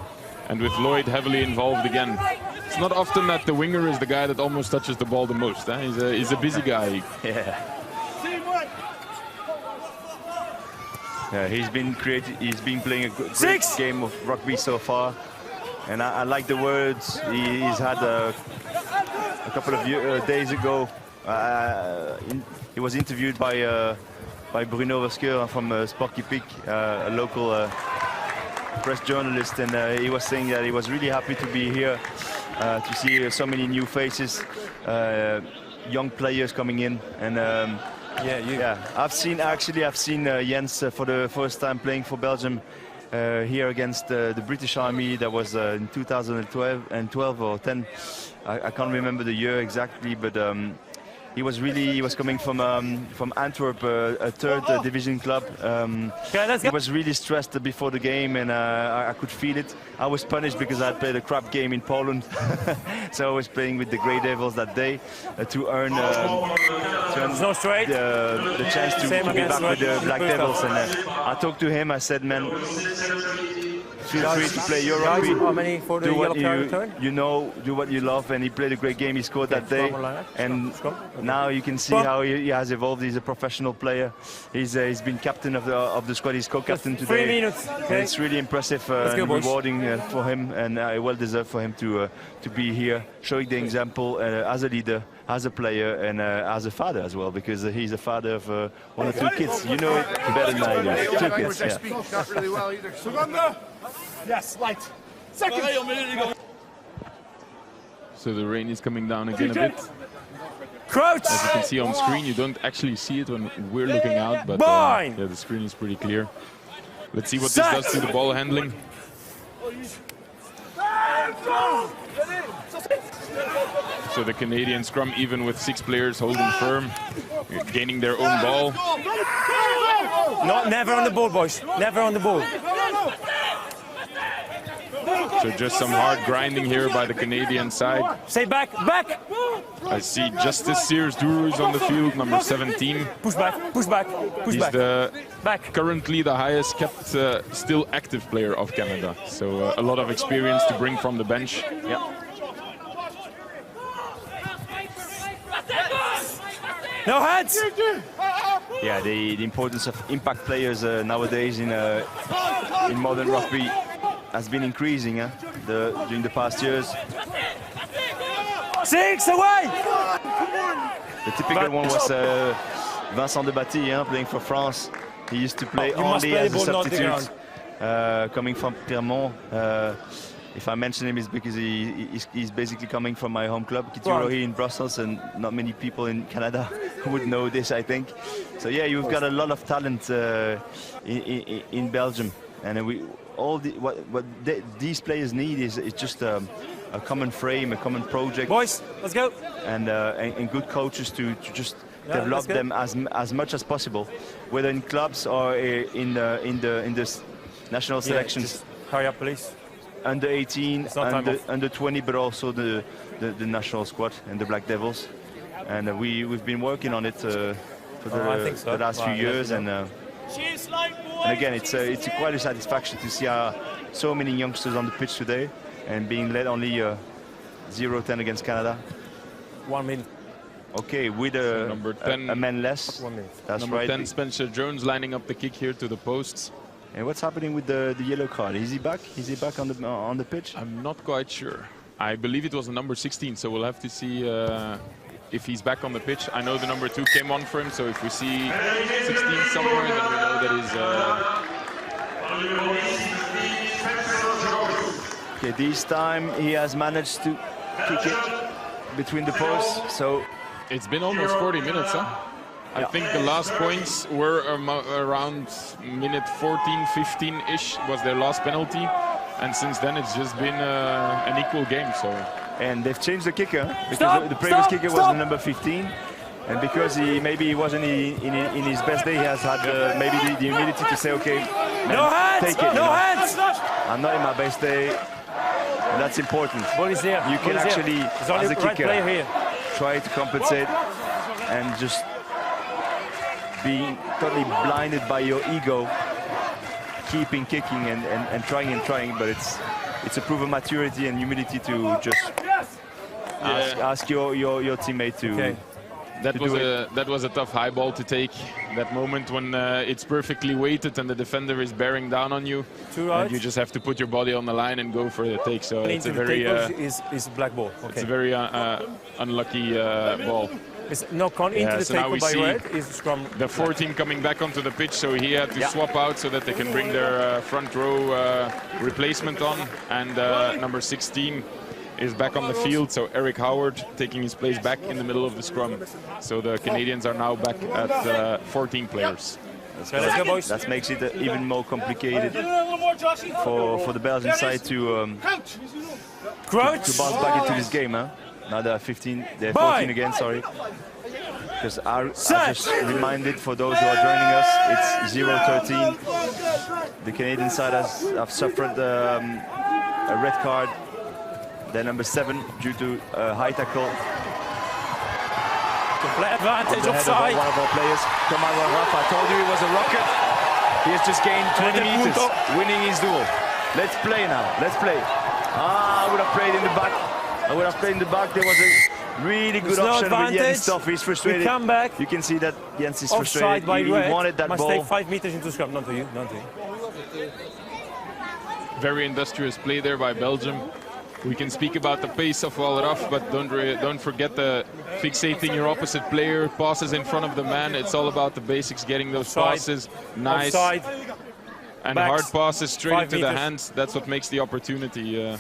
And with Lloyd heavily involved again. It's not often that the winger is the guy that almost touches the ball the most. Eh? He's a busy guy. Yeah. He's been playing a great game of rugby so far, and I like the words he's had a couple of days ago. He was interviewed by Bruno Verskeur from Sport Typique, a local press journalist, and he was saying that he was really happy to be here to see so many new faces, young players coming in, and. I've seen Jens for the first time playing for Belgium here against the British Army. That was in 2012 or 10. I can't remember the year exactly, but he was coming from Antwerp, a third division club. He was really stressed before the game, and I could feel it. I was punished because I had played a crap game in Poland, so I was playing with the Grey Devils that day to earn the chance to be back with the Black Devils. And I talked to him. I said, man, feel free to play your rugby. Do what you know, do what you love, and he played a great game. He scored that day, and now you can see how he has evolved. He's a professional player. He's been captain of the squad. He's co-captain today. 3 minutes. And it's really impressive and rewarding for him, and well deserved for him to be here, showing the example as a leader, as a player, and as a father as well, because he's a father of 1 or 2 kids. You know it better than I do. 2 kids. Yeah. Not really well either. Yes, light. Second. So the rain is coming down again a bit. Crouch. As you can see on screen, you don't actually see it when we're looking out, but yeah, the screen is pretty clear. Let's see what this does to the ball handling. So the Canadian scrum, even with 6 players holding firm, gaining their own ball. Never on the ball, boys. Never on the ball. So just some hard grinding here by the Canadian side. Stay back, back. I see Justice Sears Duru is on the field, number 17. Push back, push back, push He's back. Currently the highest kept still active player of Canada. So a lot of experience to bring from the bench. Yeah. No hands. Yeah, the importance of impact players nowadays in modern rugby has been increasing during the past years. 6 away! The typical one was Vincent Debatty, playing for France. He used to play only as a substitute, coming from Clermont. If I mention him, it's because he's basically coming from my home club, Kiturohi in Brussels, and not many people in Canada would know this, I think. So yeah, you've got a lot of talent in Belgium, and these players need is just a common frame, a common project. Boys, let's go. And good coaches to just develop them as much as possible, whether in clubs or in the national selections. Hurry up, please. Under 18, under 20, but also the national squad and the Black Devils. And we've been working on it for the last few years. And And again, it's quite a satisfaction to see so many youngsters on the pitch today and being led only 0-10 against Canada. 1 minute. Okay, with number 10, a man less. 1 minute. That's number right. 10, Spencer Jones, lining up the kick here to the posts. And what's happening with the yellow card? Is he back? Is he back on the pitch? I'm not quite sure. I believe it was the number 16, so we'll have to see if he's back on the pitch. I know the number 2 came on for him, so if we see 16 somewhere, then we know that he's... Okay, this time he has managed to kick it between the posts, so... It's been almost 40 minutes, huh? I think the last points were around minute 14, 15-ish was their last penalty. And since then, it's just been an equal game. So, and they've changed the kicker because the previous kicker was the number 15, and because he wasn't in his best day, he has had maybe the humility to say, "Okay, man, no hands, take it." No hands. I'm not in my best day, and that's important. Ball is there. You can actually, as a kicker, try to compensate and just being totally blinded by your ego. Keeping kicking and trying, but it's a proof of maturity and humility to just ask your teammate to. Okay. That was a tough high ball to take. That moment when it's perfectly weighted and the defender is bearing down on you, and you just have to put your body on the line and go for the take. So it's a very is black ball. Okay. It's a very unlucky ball. It's knock on into the tackle by red is scrum. The 14 coming back onto the pitch, so he had to swap out so that they can bring their front row replacement on. And number 16 is back on the field, so Eric Howard taking his place back in the middle of the scrum. So the Canadians are now back at 14 players. Let's go, boys. That makes it even more complicated for the Belgian side to bounce back into this game, huh? Now they're 15, they're 14 again, sorry. Because I just reminded for those who are joining us, it's 0-13. The Canadian side have suffered a red card. They're number 7 due to a high tackle. Complete advantage offside. One of our players. Come on, Rafa, I told you he was a rocket. He has just gained 20 meters, winning his duel. Let's play now, let's play. I would have played in the back. There was a really good option with Jens Stoff. He's frustrated. We come back. You can see that Jens is frustrated. He wanted that must ball. take 5 meters into scrum. Not to you. Very industrious play there by Belgium. We can speak about the pace of Walraff, but don't forget the fixating your opposite player, passes in front of the man. It's all about the basics, getting those passes nice. Offside. And hard passes straight into the hands. That's what makes the opportunity.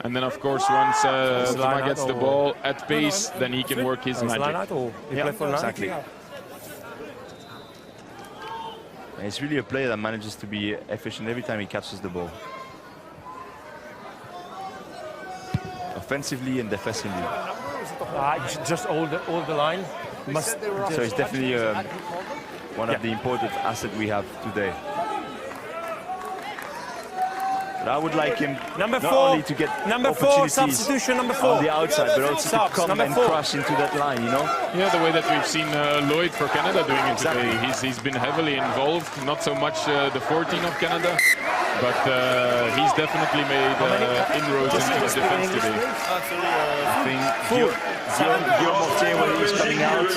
And then, of course, once Thomas gets the ball at pace, then he can work his magic. Exactly. It's really a player that manages to be efficient every time he catches the ball. Offensively and defensively. Just hold the line. So it's definitely one of the important assets we have today. But I would like him not only to get opportunities on the outside, but also to come and crush into that line, you know? Yeah, the way that we've seen Lloyd for Canada doing it today. He's been heavily involved, not so much the 14 of Canada, but he's definitely made inroads into the defense today. I think Guillaume Mortier, when he's coming out,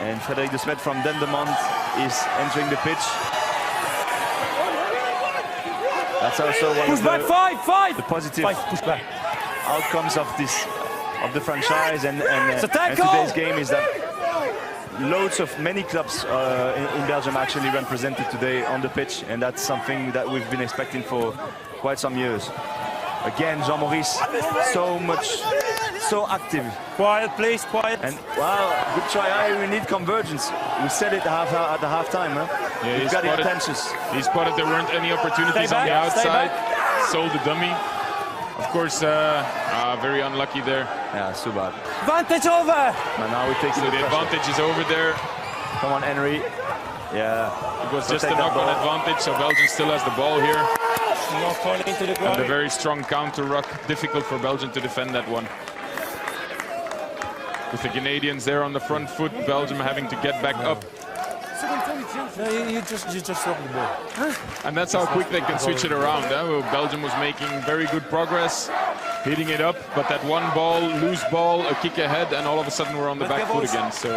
and Frédéric de Smet from Dendermonde is entering the pitch. That's also one of the positive outcomes of the franchise and today's game is that many clubs in Belgium actually represented today on the pitch, and that's something that we've been expecting for quite some years. Again, Jean-Maurice, so active. Quiet, please, quiet. And wow, good try. We need convergence. We said it at the halftime. Huh? Yeah, We've got intentions. He spotted there weren't any opportunities on the outside. Sold the dummy. Of course, very unlucky there. Yeah, so bad. Advantage over. And now we take the advantage is over there. Come on, Henry. Yeah. It was just a knock-on advantage, so Belgium still has the ball here. Knock on into the ground. And a very strong counter ruck. Difficult for Belgium to defend that one. With the Canadians there on the front foot, Belgium having to get back up. No, you just drop the ball. And that's how quick they can switch it around. Well, Belgium was making very good progress, hitting it up, but that one ball, loose ball, a kick ahead, and all of a sudden we're on the back foot again. So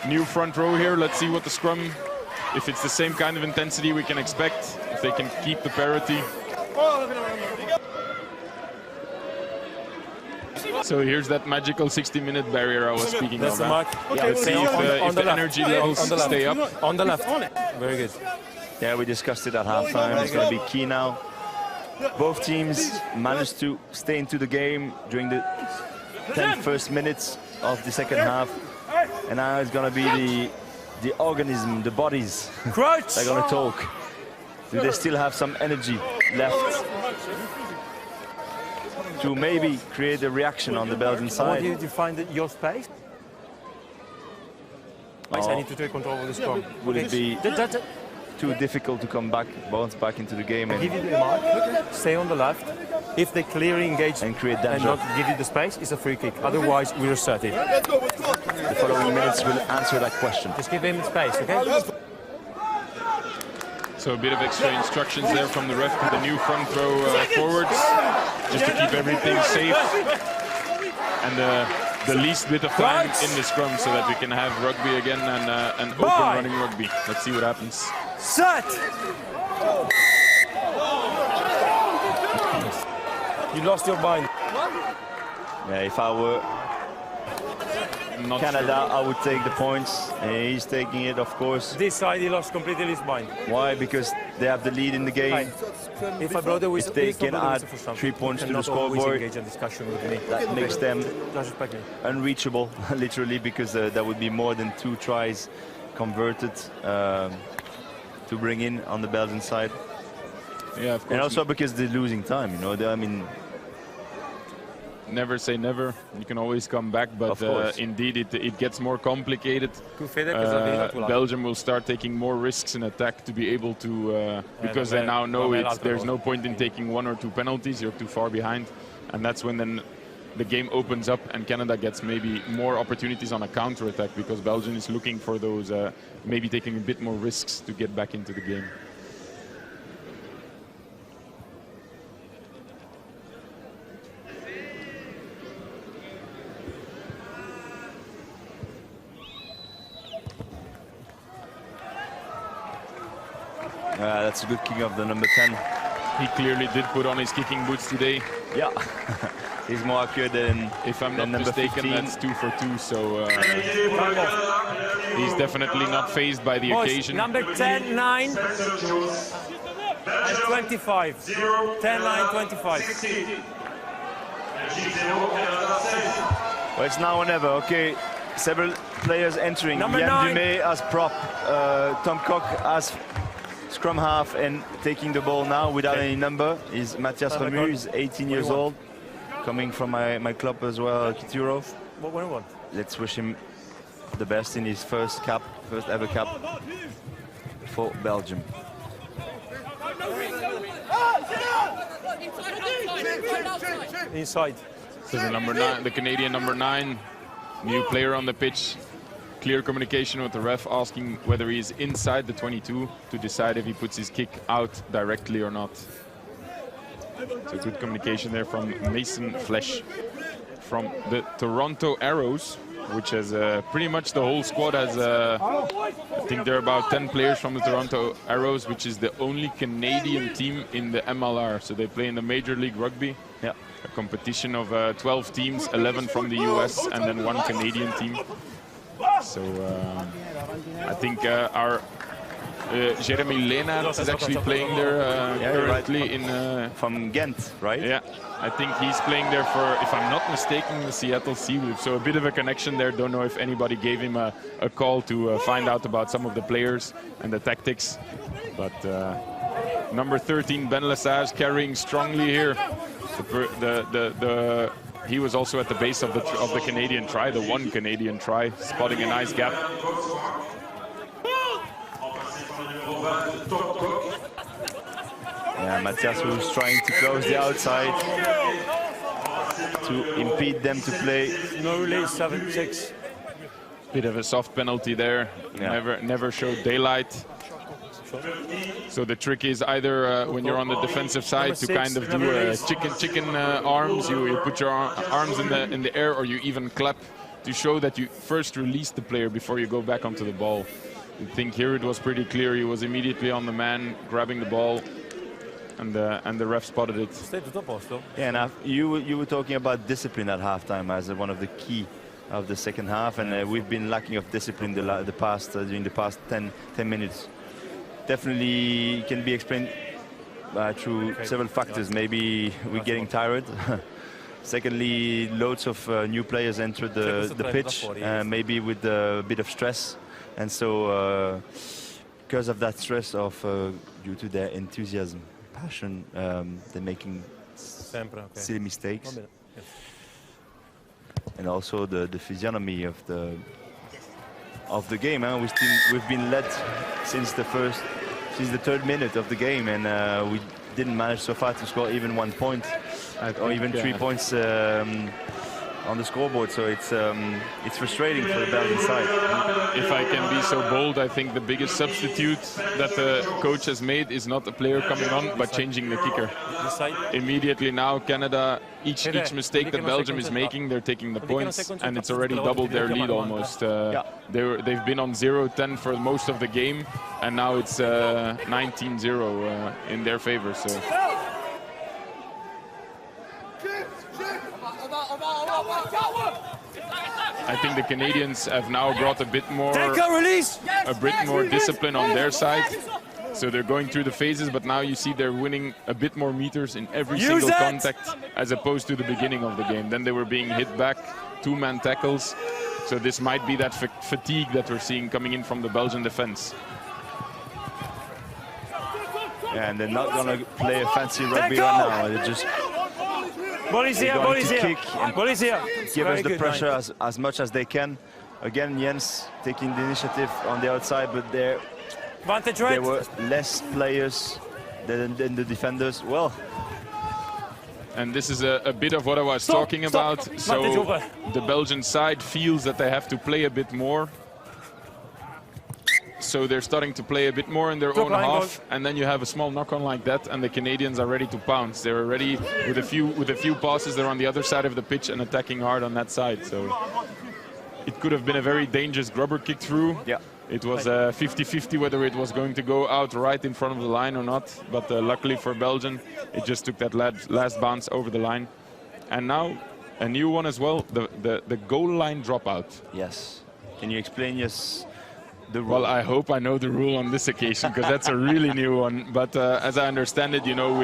new front row here. Let's see what the scrum, if it's the same kind of intensity we can expect, if they can keep the parity. So here's that magical 60-minute barrier I was speaking of. Let's see if the energy levels stay up. On the left. Very good. Yeah, we discussed it at halftime. It's going to be key now. Both teams managed to stay into the game during the 10 first minutes of the second half. And now it's going to be the organism, the bodies. They're going to talk. Do they still have some energy left to maybe create a reaction on the Belgian side? How do you define your space? I need to take control of the scrum. Would it be too difficult to come back, bounce back into the game and give you the mark, stay on the left. If they clearly engage and create danger and not give you the space, it's a free kick. Otherwise, we reset it. The following minutes will answer that question. Just give him space, okay? So a bit of extra instructions there from the ref to the new front row forwards, just to keep everything safe and the least bit of time in the scrum so that we can have rugby again and open running rugby. Let's see what happens. Set! You lost your bind. Yeah, if I were Not Canada, sure. I would take the points. He's taking it, of course. This side, he lost completely his bind. Why? Because they have the lead in the game. If I blow the whistle, If they can add 3 points to the scoreboard, engage in discussion with me. that makes them Respect me. unreachable, literally, because that would be more than 2 tries converted to bring in on the Belgian side. Yeah, of course. And also because they're losing time, you know. I mean, never say never. You can always come back, but indeed it gets more complicated. Belgium will start taking more risks in attack to be able to, because they now know there's no point in taking 1 or 2 penalties. You're too far behind, and that's when then the game opens up and Canada gets maybe more opportunities on a counter attack, because Belgium is looking for those, maybe taking a bit more risks to get back into the game. that's a good kick of the number 10. He clearly did put on his kicking boots today. Yeah, he's more accurate than, if I'm not number mistaken, 15. that's 2 for 2. So he's definitely not phased by the occasion. Number 10, 9, and 25. 10, 9, 25. Well, it's now or never. Okay, several players entering. Number Jan 9. Dumais as prop, Tom Cock as scrum half, and taking the ball now without any number is Matthias Ramirez, 18 years old, coming from my club as well, Kituro. What? Let's wish him the best in his first ever cap for Belgium. Inside. So the number 9, the Canadian number 9, new player on the pitch. Clear communication with the ref, asking whether he is inside the 22 to decide if he puts his kick out directly or not. So good communication there from Mason Flesch from the Toronto Arrows, which has pretty much the whole squad has, I think there are about 10 players from the Toronto Arrows, which is the only Canadian team in the MLR. So they play in the Major League Rugby. Yeah. A competition of 12 teams, 11 from the US and then 1 Canadian team. So I think our Jeremy Leenaert is actually playing there currently in from Ghent, right? Yeah, I think he's playing there for, if I'm not mistaken, the Seattle Seawolves. So a bit of a connection there. Don't know if anybody gave him a call to find out about some of the players and the tactics. But number 13, Ben Lesage, carrying strongly here. He was also at the base of the Canadian try, the 1 Canadian try, spotting a nice gap. Yeah, Matthias was trying to close the outside. to impede them to play. No release, 7-6. Bit of a soft penalty there. Yeah. Never showed daylight. So the trick is either when you're on the defensive side to kind of do chicken arms. You put your arms in the air, or you even clap to show that you first release the player before you go back onto the ball. I think here it was pretty clear. He was immediately on the man, grabbing the ball, and the ref spotted it. Yeah, and you were talking about discipline at halftime as one of the key of the second half, and we've been lacking of discipline during the past 10 minutes. Definitely can be explained through several factors. Maybe we're getting tired. Secondly, loads of new players entered the pitch, maybe with a bit of stress. And so because of that stress, due to their enthusiasm, passion, they're making silly mistakes. And also the physiognomy of the game. We've been led since the third minute of the game, and we didn't manage so far to score even 1 point, or even 3 points on the scoreboard. So it's frustrating for the Belgian side. If I can be so bold, I think the biggest substitute that the coach has made is not a player coming on, but changing the kicker. Immediately now, Canada, each mistake that Belgium is making, they're taking the points, and it's already doubled their lead almost. They've been on 0-10 for most of the game, and now it's 19-0 in their favor. So. I think the Canadians have now brought a bit more discipline on their side. So they're going through the phases, but now you see they're winning a bit more meters in every single contact, as opposed to the beginning of the game. Then they were being hit back, 2-man tackles. So this might be that fatigue that we're seeing coming in from the Belgian defense. Yeah, and they're not going to play a fancy rugby right now. They're just kick and give us the pressure as much as they can. Again, Jens taking the initiative on the outside, but there were less players than the defenders. Well, and this is a bit of what I was talking about. So the Belgian side feels that they have to play a bit more. So they're starting to play a bit more in their own half, and then you have a small knock-on like that, and the Canadians are ready to pounce. They're ready with a few passes. They're on the other side of the pitch and attacking hard on that side. So it could have been a very dangerous grubber kick through. Yeah. It was 50-50 whether it was going to go out right in front of the line or not. But luckily for Belgium, it just took that last bounce over the line. And now a new one as well, the goal line dropout. Yes. Can you explain the rule? Well, I hope I know the rule on this occasion, because that's a really new one. But as I understand it, you know,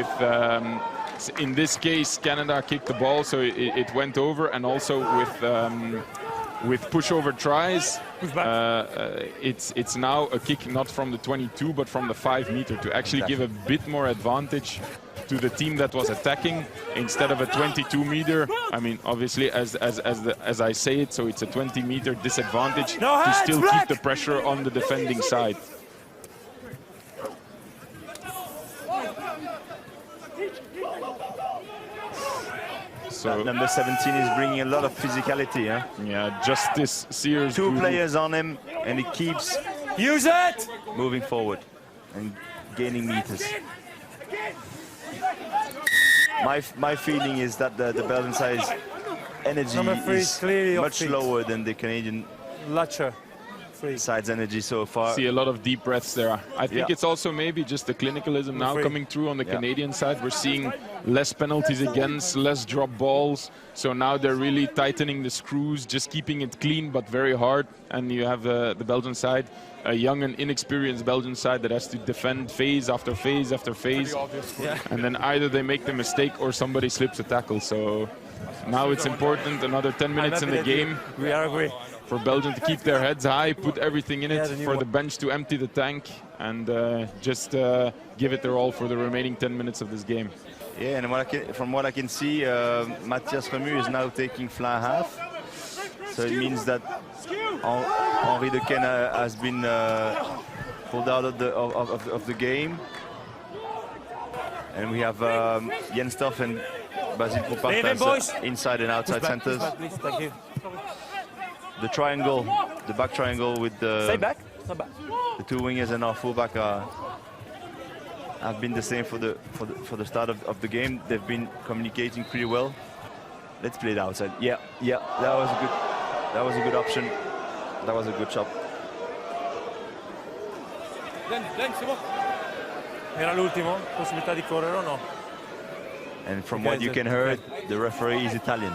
in this case, Canada kicked the ball, so it went over, and also with pushover tries, it's now a kick not from the 22 but from the 5 meter, to actually give a bit more advantage to the team that was attacking instead of a 22 meter. I mean, obviously, as I say it, so it's a 20 meter disadvantage to still keep the pressure on the defending side. So number 17 is bringing a lot of physicality. Huh? Yeah, Justice Sears. 2 players on him, and he keeps moving forward and gaining meters. My feeling is that the Belgian side's energy is much lower than the Canadian side's energy so far. See a lot of deep breaths there. I think it's also maybe just the clinicalism now coming through on the Canadian side. We're seeing less penalties against, less drop balls. So now they're really tightening the screws, just keeping it clean but very hard. And you have the Belgian side, a young and inexperienced Belgian side that has to defend phase after phase after phase. And then either they make the mistake or somebody slips a tackle. So now it's important, another 10 minutes in the game. We are agree. For Belgium to keep their heads high, put everything in it, for the bench to empty the tank, and just give it their all for the remaining 10 minutes of this game. Yeah, and from what I can see, Matthias Ramirez is now taking fly half. So it means that Henri de Kenne has been pulled out of the game. And we have Jens Stoff and Basile Poupartin's inside and outside centers. Please, thank you. The triangle, the back triangle with the Stay back. Stay back. the two wingers and our fullback have been the same for the start of the game. They've been communicating pretty well. Let's play it outside. Yeah, that was a good option. That was a good shot. Era l'ultimo? Possibilità di correre o no? And from what you can hear, the referee is Italian.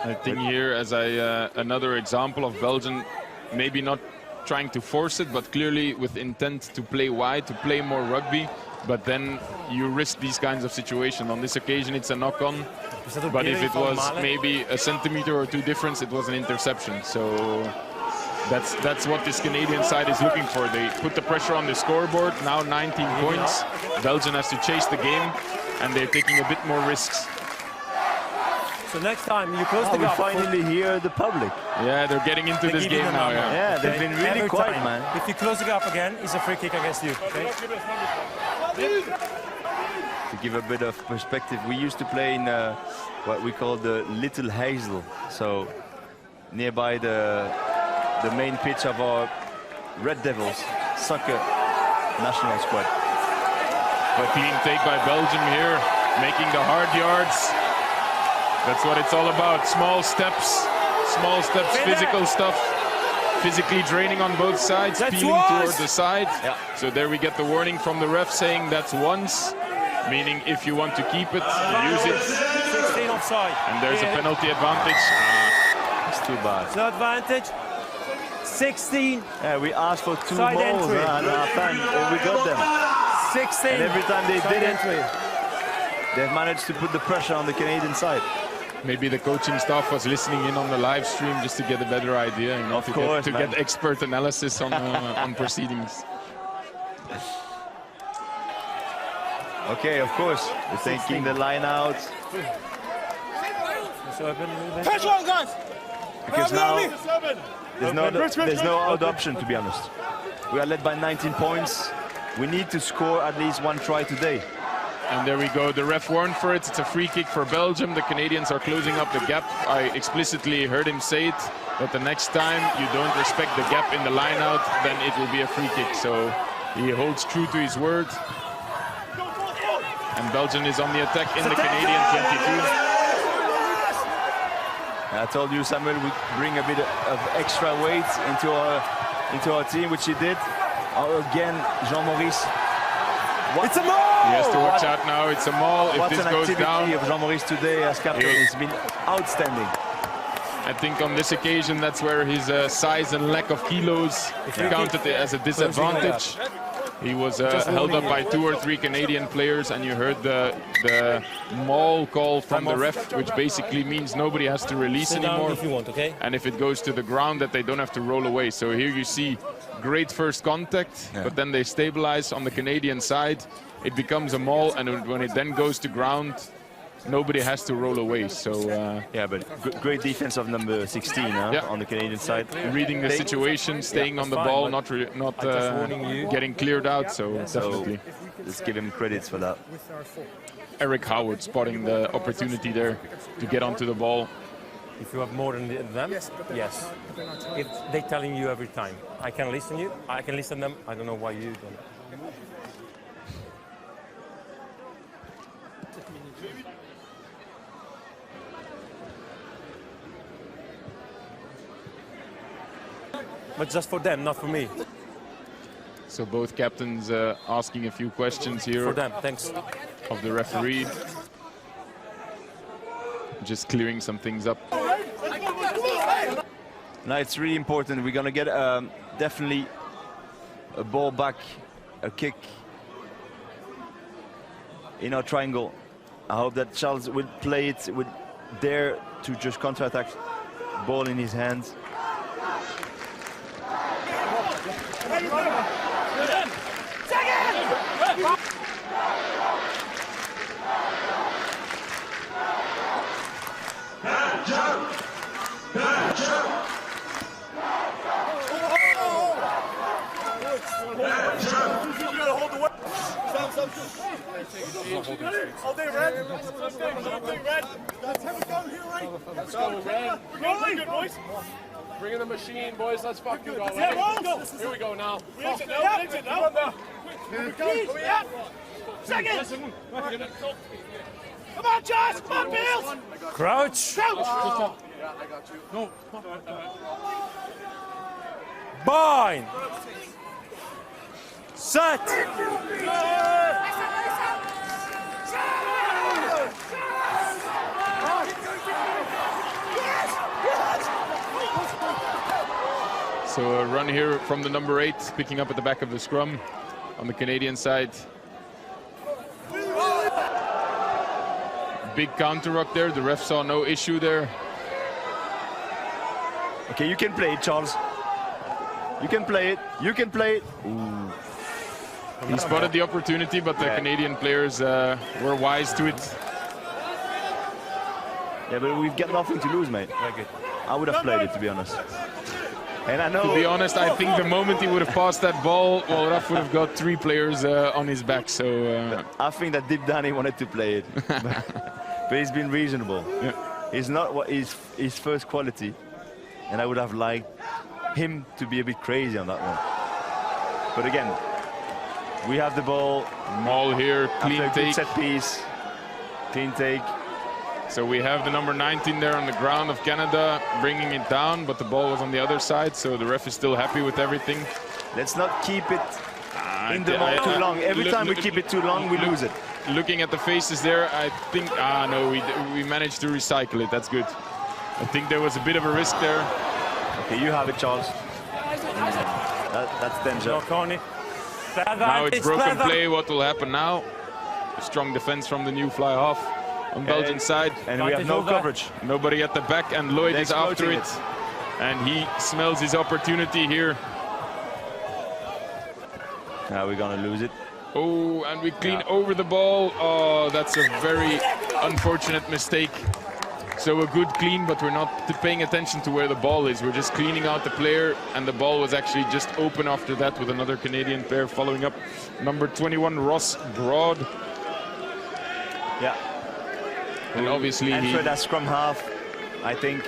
I think here, as another example of Belgium, maybe not trying to force it, but clearly with intent to play wide, to play more rugby. But then you risk these kinds of situations. On this occasion, it's a knock-on. But if it was maybe a centimeter or two difference, it was an interception. So that's what this Canadian side is looking for. They put the pressure on the scoreboard. Now 19 points. Belgium has to chase the game, and they're taking a bit more risks. So next time you close the We gap. finally hear the public. Yeah, they're getting into this game now. Yeah, they've been really Every quiet, time. man. If you close the gap again, it's a free kick against you. Okay? To give a bit of perspective, we used to play in what we call the Little Hazel, so nearby the main pitch of our Red Devils soccer national squad. A clean take by Belgium here, making the hard yards. That's what it's all about. Small steps, physical stuff. Physically draining on both sides, peeling toward the side. Yeah. So there we get the warning from the ref saying that's once, meaning if you want to keep it, use it. 16 offside. And there's a penalty advantage. It's too bad. No advantage. 16. Yeah, we asked for two Side balls entry. at half time, and we got them. 16. And every time they Side did it, entry. they've managed to put the pressure on the Canadian side. Maybe the coaching staff was listening in on the live stream just to get a better idea, you know, Of course, to get expert analysis on on proceedings. Okay, of course, we're taking the line out. Pressure on, guys. Because now there's no other option, to be honest. We are led by 19 points. We need to score at least one try today. And there we go, the ref warned for it. It's a free kick for Belgium. The Canadians are closing up the gap. I explicitly heard him say it, that the next time you don't respect the gap in the line out, then it will be a free kick. So he holds true to his word. And Belgium is on the attack in the Canadian 22. I told you Samuel would bring a bit of extra weight into our team, which he did. Again, Jean-Maurice. It's a maul! He has to watch out now. It's a maul. If What's this an goes activity down, of Jean-Maurice today as captain? It's been outstanding. I think on this occasion that's where his size and lack of kilos counted as a disadvantage. He was held up by 2 or 3 Canadian players, and you heard the maul call from the ref, which basically means nobody has to release anymore. If you want, okay? And if it goes to the ground, that they don't have to roll away. So here you see great first contact, but then they stabilize on the Canadian side. It becomes a maul, and when it then goes to ground, nobody has to roll away. So yeah, but great defense of number 16 on the Canadian side. Reading the situation, staying on the ball, not getting cleared out. So definitely. Let's give him credits for that. Eric Howard spotting the opportunity there to get onto the ball. If you have more than them, yes. If they're telling you every time, I can listen to you, I can listen to them, I don't know why you don't. But just for them, not for me. So both captains asking a few questions here For them, thanks. of the referee. Just clearing some things up. Now it's really important. We're gonna get definitely a ball back, a kick in our triangle. I hope that Charles will play it, would dare to just counter-attack, ball in his hands. All day red. Let's do red. Let's have a go here, right? Let's go, red. We're good, boys. Bring in the machine, boys. Let's fucking go. Yeah, Right? go. Here we go now. Exit now. Exit now. Here we go. Yeah. Second. Come on, Josh. Come on, Bills. Crouch. Crouch. Yeah, I got you. No. Bind. Set. So a run here from the number 8, picking up at the back of the scrum on the Canadian side. Big counter ruck there. The ref saw no issue there. Okay, you can play it, Charles. You can play it. You can play it. Ooh. He spotted the opportunity, but the Canadian players were wise to it. Yeah, but we've got nothing to lose, mate. I would have played it, to be honest. And I know. To be honest, I think the moment he would have passed that ball, well, Raf would have got 3 players on his back. So I think that deep down he wanted to play it, but he's been reasonable. Yeah. It's not what his first quality, and I would have liked him to be a bit crazy on that one. But again, we have the ball. Maul here, clean After a good take. set piece, clean take. So we have the number 19 there on the ground of Canada, bringing it down, but the ball was on the other side, so the ref is still happy with everything. Let's not keep it in the ball too long. Every time we keep it too long, we lose it. Looking at the faces there, I think, no, we managed to recycle it. That's good. I think there was a bit of a risk there. Okay, you have it, Charles. That's danger. No, Connie. Now it's broken play. What will happen now? A strong defense from the new fly half on Belgian side. And we have no coverage. Nobody at the back, and Lloyd They're is after exploiting it. And he smells his opportunity here. Now we're gonna lose it. Oh, and we clean over the ball. Oh, that's a very unfortunate mistake. So a good clean, but we're not paying attention to where the ball is. We're just cleaning out the player, and the ball was actually just open after that with another Canadian player following up. Number 21, Ross Broad. Yeah. And obviously And for that scrum half, I think.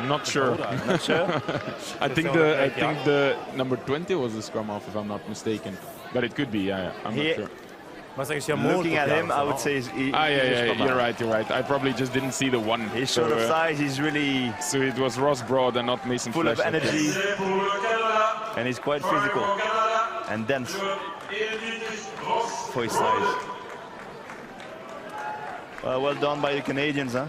Not sure. Not sure. I think the number 20 was the scrum half, if I'm not mistaken. But it could be. Yeah, I'm not sure. Looking at him, I would say You're right. I probably just didn't see the one. He's short of size. He's really. So it was Ross Broad and not Mason Full Flesh. of energy, and he's quite physical and dense for his size. Well done by the Canadians, huh?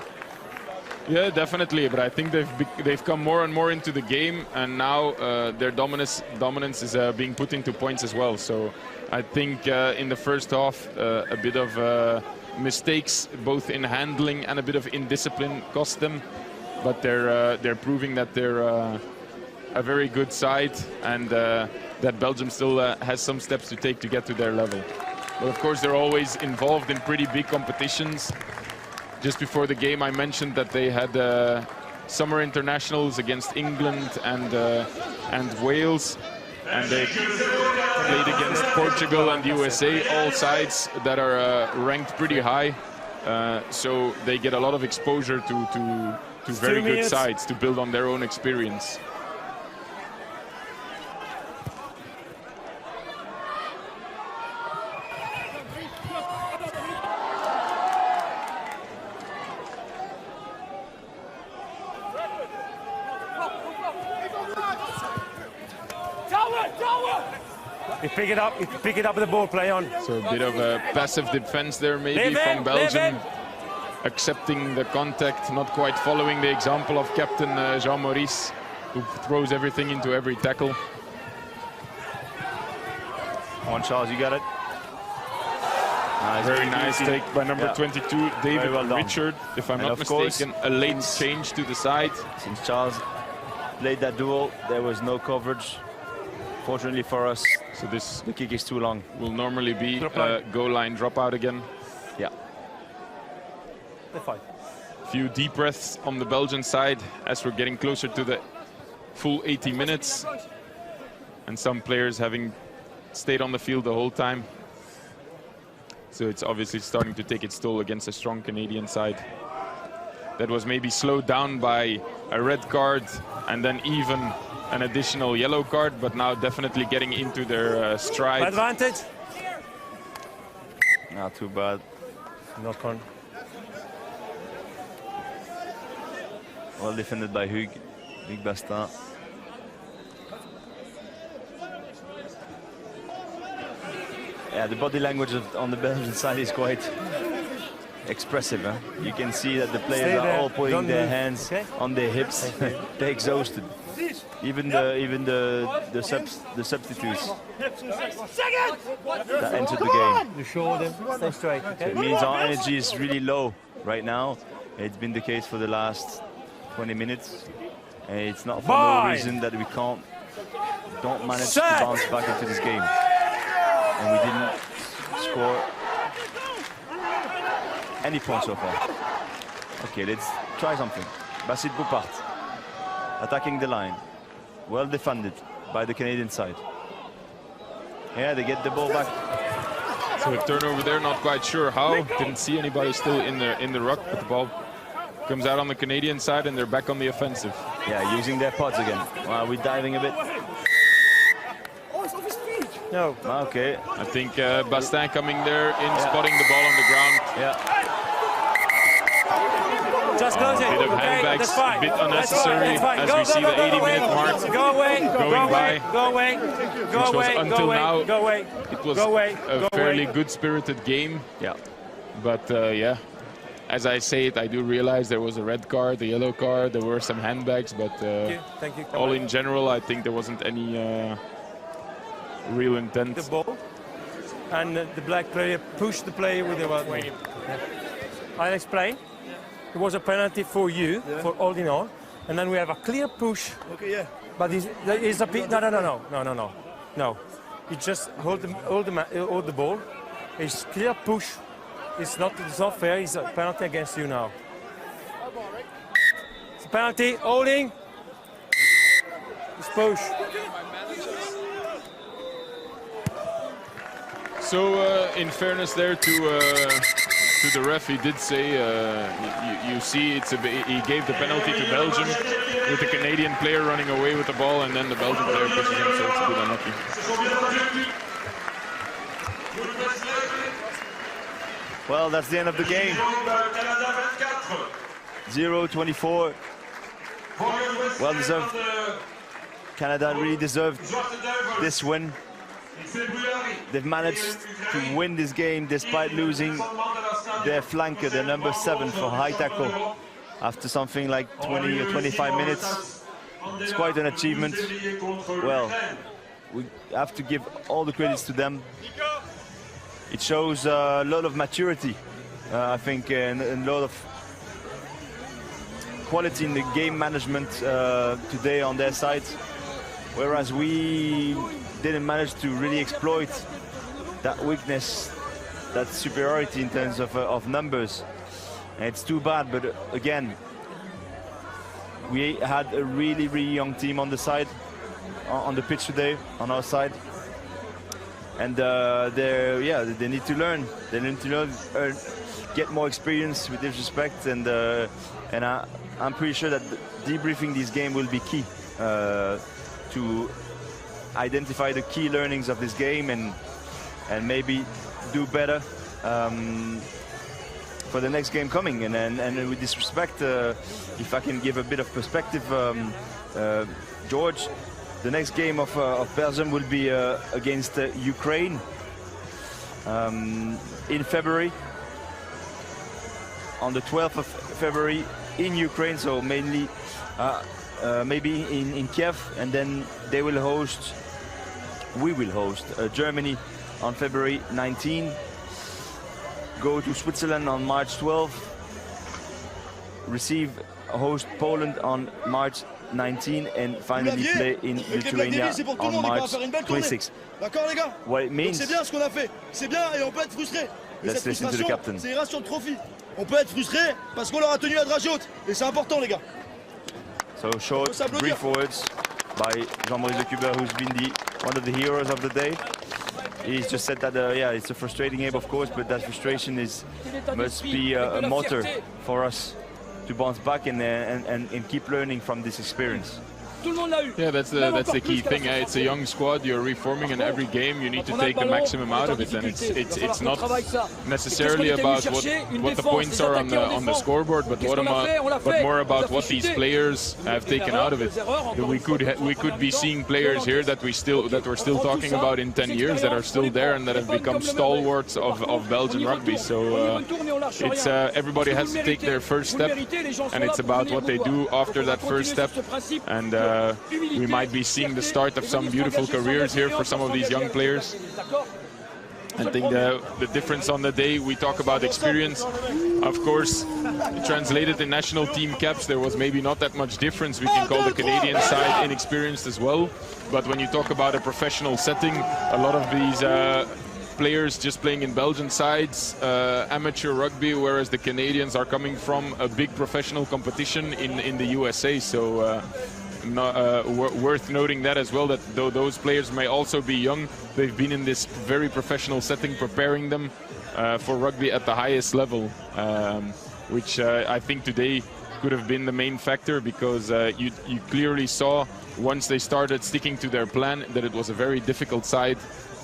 Yeah, definitely. But I think they've come more and more into the game, and now their dominance is being put into points as well. So I think in the first half, a bit of mistakes, both in handling and a bit of indiscipline, cost them. But they're proving that they're a very good side, and that Belgium still has some steps to take to get to their level. But of course, they're always involved in pretty big competitions. Just before the game, I mentioned that they had summer internationals against England and Wales, and they played against Portugal and USA, all sides that are ranked pretty high. So they get a lot of exposure to very good sides to build on their own experience. You pick it up with the ball play on. So a bit of a passive defense there maybe from Belgium. Accepting the contact, not quite following the example of Captain Jean-Maurice, who throws everything into every tackle. Come on, Charles, you got it. Very nice take by number 22, David Richard, if I'm not mistaken. A late change to the side. Since Charles played that duel, there was no coverage. Fortunately for us, so the kick is too long. Will normally be goal line dropout again. Yeah. They're fine. Few deep breaths on the Belgian side as we're getting closer to the full 80 minutes. And some players having stayed on the field the whole time. So it's obviously starting to take its toll against a strong Canadian side. That was maybe slowed down by a red card and then even an additional yellow card, but now definitely getting into their stride. Advantage. Not too bad. Knock on. Well defended by Hugues Bastin. Yeah, the body language on the Belgian side is quite expressive. Huh? You can see that the players are all putting their hands on their hips. They're exhausted. Even the substitutes that entered the game. You shoulder, stay straight. Okay? So it means our energy is really low right now. It's been the case for the last 20 minutes. And it's not for no reason that we don't manage to bounce back into this game. And we didn't score any points so far. Okay, let's try something. Basit Boupart attacking the line. Well defended by the Canadian side. Yeah, they get the ball back. So a turnover there, not quite sure how. Didn't see anybody still in the ruck, but the ball comes out on the Canadian side and they're back on the offensive. Yeah, using their pods again. Wow, we're diving a bit. No. Okay. I think Bastin coming there in, spotting the ball on the ground. Yeah. Just close it. A bit of handbags, a bit unnecessary as we see the 80-minute mark Go away. going by. Go away. Go away. Until now, Go away. it was a fairly good-spirited game. Yeah. But yeah, as I say it, I do realize there was a red card, a yellow card, there were some handbags, but Thank you. all in general, I think there wasn't any real intent. The ball. And the black player pushed the player with the white one. I'll explain. It was a penalty for you, for holding on. And then we have a clear push. Okay, yeah. But it's a bit. No. You just hold the ball. It's clear push. It's not fair. It's a penalty against you now. It's a penalty. Holding. It's push. So in fairness there to the ref, he did say, you see, he gave the penalty to Belgium with the Canadian player running away with the ball, and then the Belgian player pushes him, so it's a bit unlucky. Well, that's the end of the game. 0-24. Well deserved. Canada really deserved this win. They've managed to win this game despite losing their flanker, their number 7 for high tackle, after something like 20 or 25 minutes. It's quite an achievement. Well, we have to give all the credits to them. It shows a lot of maturity, I think, and a lot of quality in the game management today on their side, whereas we didn't manage to really exploit that weakness, that superiority in terms of numbers. And it's too bad, but again, we had a really young team on the side, on the pitch today, on our side. And they need to learn. They need to learn, get more experience with this respect. And I'm pretty sure that debriefing this game will be key to identify the key learnings of this game and maybe do better for the next game coming. And with this respect, if I can give a bit of perspective, George, the next game of Belgium will be against Ukraine in February, on the 12th of February in Ukraine, so mainly maybe in Kiev, and then we will host Germany on February 19, go to Switzerland on March 12, host Poland on March 19, and finally play in Lithuania on March 26. What it means, c'est bien ce qu'on a fait, c'est bien, et on peut être frustré. Let's listen to the captain. Ça ira sur le trophy. On peut être frustré parce qu'on leur a tenu la dragée haute, et c'est important, les gars. So short, brief words by Jean-Maurice Lecuber, who's been one of the heroes of the day. He's just said that, yeah, it's a frustrating game, of course, but that frustration must be a motor for us to bounce back and keep learning from this experience. Yeah, that's the key thing. It's a young squad. You're reforming, and every game you need to take the maximum out of it. And it's not necessarily about what the points are on the scoreboard, but more about what these players have taken out of it. We could be seeing players here that we're still talking about in 10 years that are still there and that have become stalwarts of Belgian rugby. So it's everybody has to take their first step, and it's about what they do after that first step. And we might be seeing the start of some beautiful careers here for some of these young players. I think the difference on the day, we talk about experience. Of course, translated in national team caps, there was maybe not that much difference. We can call the Canadian side inexperienced as well. But when you talk about a professional setting, a lot of these players just playing in Belgian sides, amateur rugby, whereas the Canadians are coming from a big professional competition in the USA. So worth noting that as well, that though those players may also be young, they've been in this very professional setting, preparing them for rugby at the highest level, which I think today could have been the main factor, because you clearly saw once they started sticking to their plan that it was a very difficult side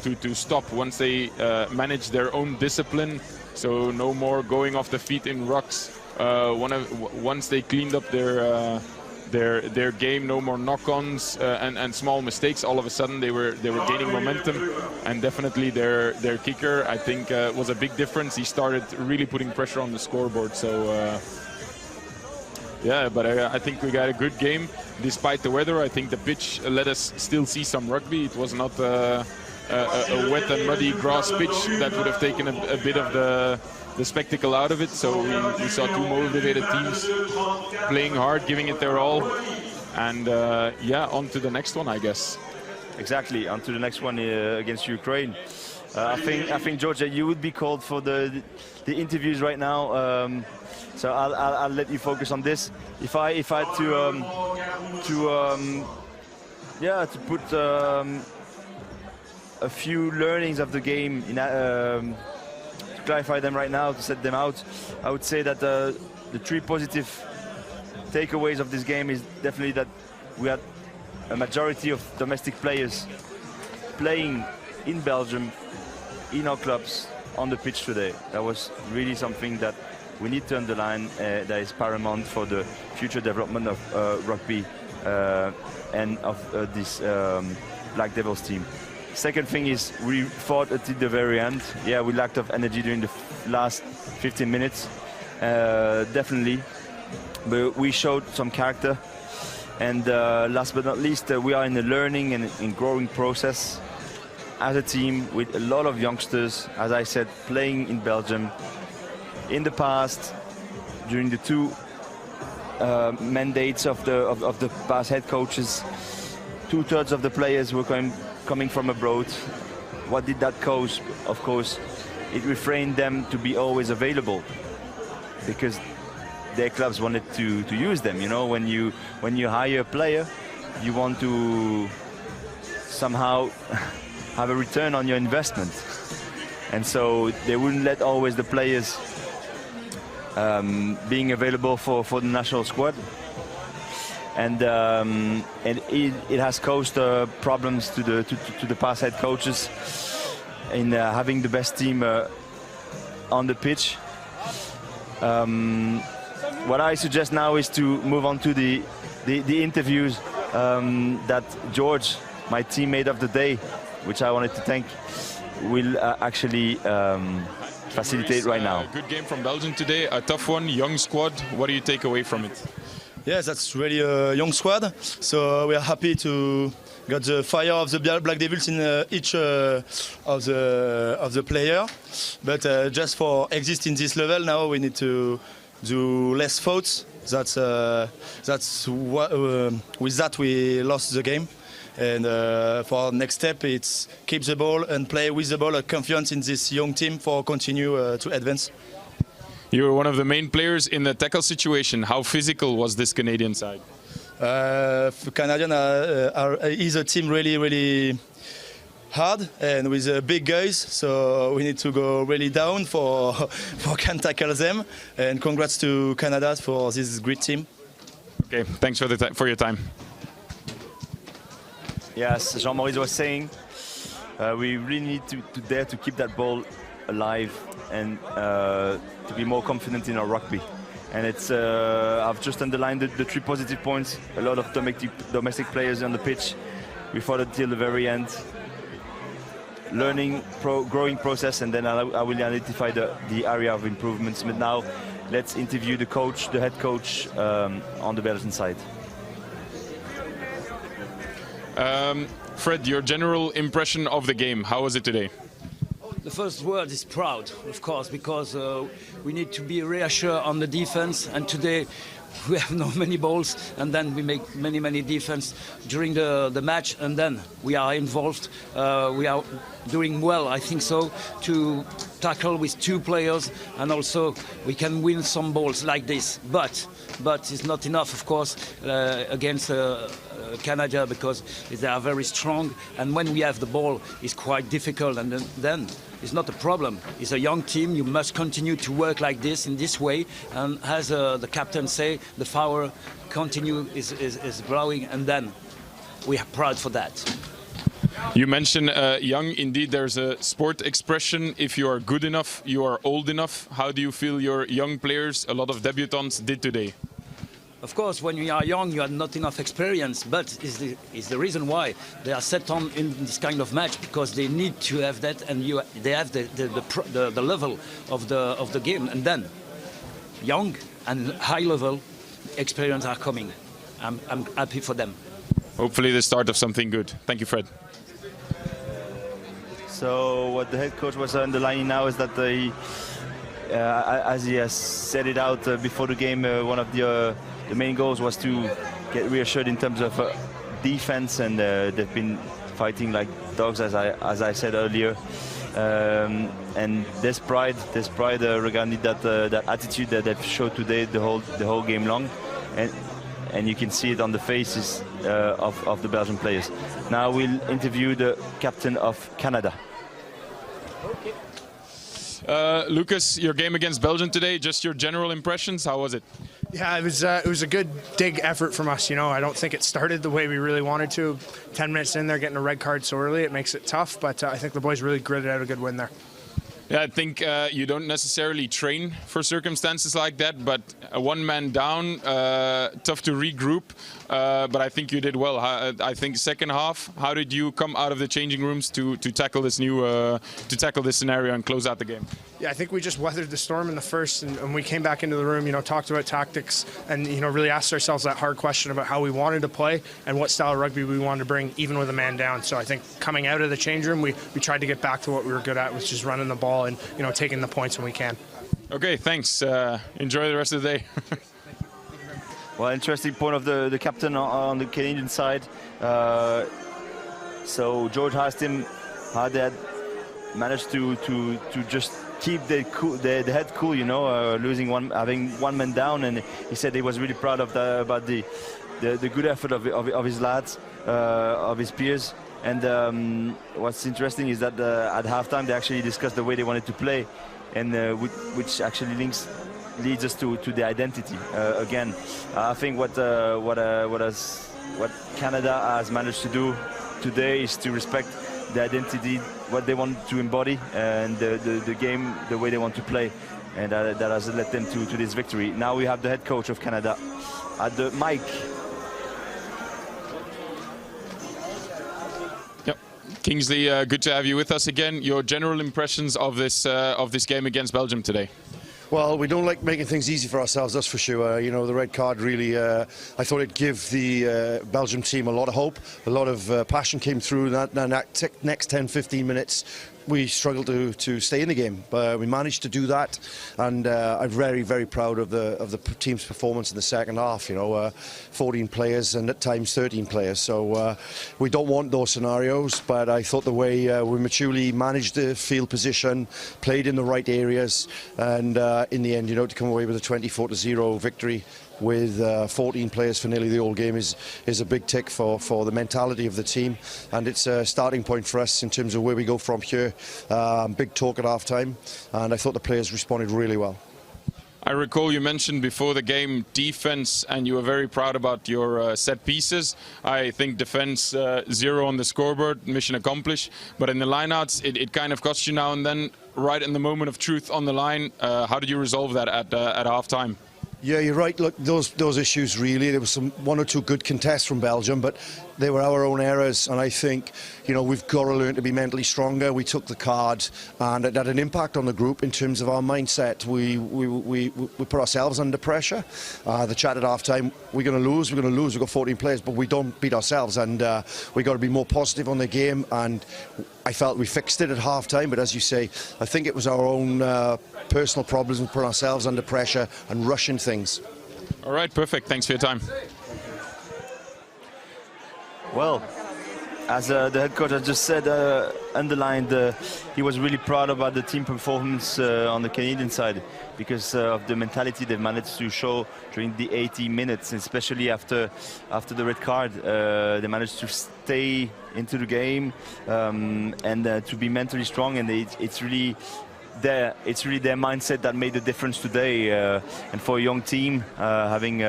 to stop once they managed their own discipline. So no more going off the feet in rucks. Once they cleaned up their game, no more knock-ons and small mistakes. All of a sudden they were gaining momentum, and definitely their kicker, I think, was a big difference. He started really putting pressure on the scoreboard. So yeah, but I think we got a good game despite the weather. I think the pitch let us still see some rugby. It was not a wet and muddy grass pitch that would have taken a bit of the spectacle out of it. So we saw two motivated teams playing hard, giving it their all, and yeah, on to the next one, I guess. Exactly, on to the next one against Ukraine. I think George, you would be called for the interviews right now. So I'll let you focus on this. If I had to put a few learnings of the game in clarify them right now, to set them out, I would say that the three positive takeaways of this game is definitely that we had a majority of domestic players playing in Belgium, in our clubs, on the pitch today. That was really something that we need to underline, that is paramount for the future development of rugby and of this Black Devils team. Second thing is we fought until the very end. Yeah, we lacked of energy during the last 15 minutes, definitely. But we showed some character. And last but not least, we are in a learning and in growing process as a team with a lot of youngsters, as I said, playing in Belgium. In the past, during the two mandates of the past head coaches, 2/3 of the players were coming from abroad. What did that cause? Of course, it refrained them to be always available, because their clubs wanted to use them. You know, when you hire a player, you want to somehow have a return on your investment, and so they wouldn't let always the players being available for the national squad. And it has caused problems to the past head coaches in having the best team on the pitch. What I suggest now is to move on to the interviews that George, my teammate of the day, which I wanted to thank, will actually facilitate right now. Good game from Belgium today, a tough one, young squad. What do you take away from it? Yes, that's really a young squad. So we are happy to get the fire of the Black Devils in each of the player. But just for exist in this level now, we need to do less faults. That's what, with that we lost the game. And for next step, it's keep the ball and play with the ball. Confidence in this young team for continue to advance. You were one of the main players in the tackle situation. How physical was this Canadian side? Canadian is a team really hard and with big guys, so we need to go really down for can tackle them. And congrats to Canada for this great team. Okay, thanks for your time. Yes, Jean-Maurice was saying, we really need to dare to keep that ball alive and to be more confident in our rugby. And it's I've just underlined the 3 positive points. A lot of domestic players on the pitch. We fought until the very end. Learning, growing process, and then I will identify the area of improvements. But now, let's interview the coach, the head coach on the Belgian side. Fred, your general impression of the game, how was it today? The first word is proud, of course, because we need to be reassured on the defense, and today we have not many balls, and then we make many defense during the match, and then we are involved. We are doing well, I think so, to tackle with 2 players, and also we can win some balls like this. But it's not enough, of course, against Canada, because they are very strong, and when we have the ball, it's quite difficult, and then it's not a problem. It's a young team. You must continue to work like this, in this way, and as the captain say, the fire continue is growing, and then we are proud for that. You mentioned young. Indeed, there's a sport expression: if you are good enough, you are old enough. How do you feel your young players, a lot of debutants, did today? Of course, when you are young, you have not enough experience, but is the reason why they are set on in this kind of match, because they need to have that, and they have the level of the game, and then young and high level experience are coming. I'm happy for them. Hopefully, the start of something good. Thank you, Fred. So what the head coach was underlining now is that as he has said it out before the game, one of the main goals was to get reassured in terms of defense, and they've been fighting like dogs, as I said earlier. And this pride regarding that attitude that they've showed today the whole game long, and you can see it on the faces of the Belgian players. Now we'll interview the captain of Canada. Lucas, your game against Belgium today, just your general impressions, how was it? Yeah, it was a good dig effort from us. You know, I don't think it started the way we really wanted to. 10 minutes in there, getting a red card so early, it makes it tough. But I think the boys really gritted out a good win there. Yeah, I think you don't necessarily train for circumstances like that, but a one-man down, tough to regroup. But I think you did well. I think second half, how did you come out of the changing rooms to tackle this scenario and close out the game? Yeah, I think we just weathered the storm in the first, and we came back into the room, you know, talked about tactics, and, you know, really asked ourselves that hard question about how we wanted to play and what style of rugby we wanted to bring, even with a man down. So I think coming out of the change room, we tried to get back to what we were good at, which is running the ball and, you know, taking the points when we can. Okay, thanks. Enjoy the rest of the day. Well, interesting point of the captain on the Canadian side. So George asked him how they had managed to just keep the head cool, you know, having one man down, and he said he was really proud of about the good effort of his lads, of his peers. And what's interesting is that at halftime they actually discussed the way they wanted to play, and which actually leads us to the identity again. I think what Canada has managed to do today is to respect the identity, what they want to embody, and the game, the way they want to play, and that has led them to this victory. Now we have the head coach of Canada at the mic. Yep, Kingsley, good to have you with us again. Your general impressions of this game against Belgium today? Well, we don't like making things easy for ourselves, that's for sure. You know, the red card really, I thought it'd give the Belgium team a lot of hope. A lot of passion came through that next 10-15 minutes. We struggled to stay in the game, but we managed to do that, and I'm very, very proud of the team's performance in the second half. You know, 14 players and at times 13 players. So we don't want those scenarios, but I thought the way we maturely managed the field position, played in the right areas, and in the end, you know, to come away with a 24-0 victory with 14 players for nearly the whole game is a big tick for the mentality of the team, and it's a starting point for us in terms of where we go from here. Big talk at half time, and I thought the players responded really well. I recall you mentioned before the game defense, and you were very proud about your set pieces. I think defense 0 on the scoreboard, mission accomplished. But in the lineouts, it kind of cost you now and then, right in the moment of truth on the line. How did you resolve that at half time? Yeah, you're right. Look, those issues really. There was one or two good contests from Belgium, but they were our own errors. And I think, we've got to learn to be mentally stronger. We took the card, and it had an impact on the group in terms of our mindset. We put ourselves under pressure. The chat at half time: we're going to lose. We've got 14 players, but we don't beat ourselves, and we got to be more positive on the game. And I felt we fixed it at half time, but as you say, I think it was our own personal problems. We put ourselves under pressure and rushing things. All right, perfect. Thanks for your time. Well, as the head coach has just said, underlined, he was really proud about the team performance on the Canadian side because of the mentality they've managed to show during the 80 minutes, especially after the red card. They managed to stay into the game and to be mentally strong, and it's really their mindset that made the difference today. And for a young team, having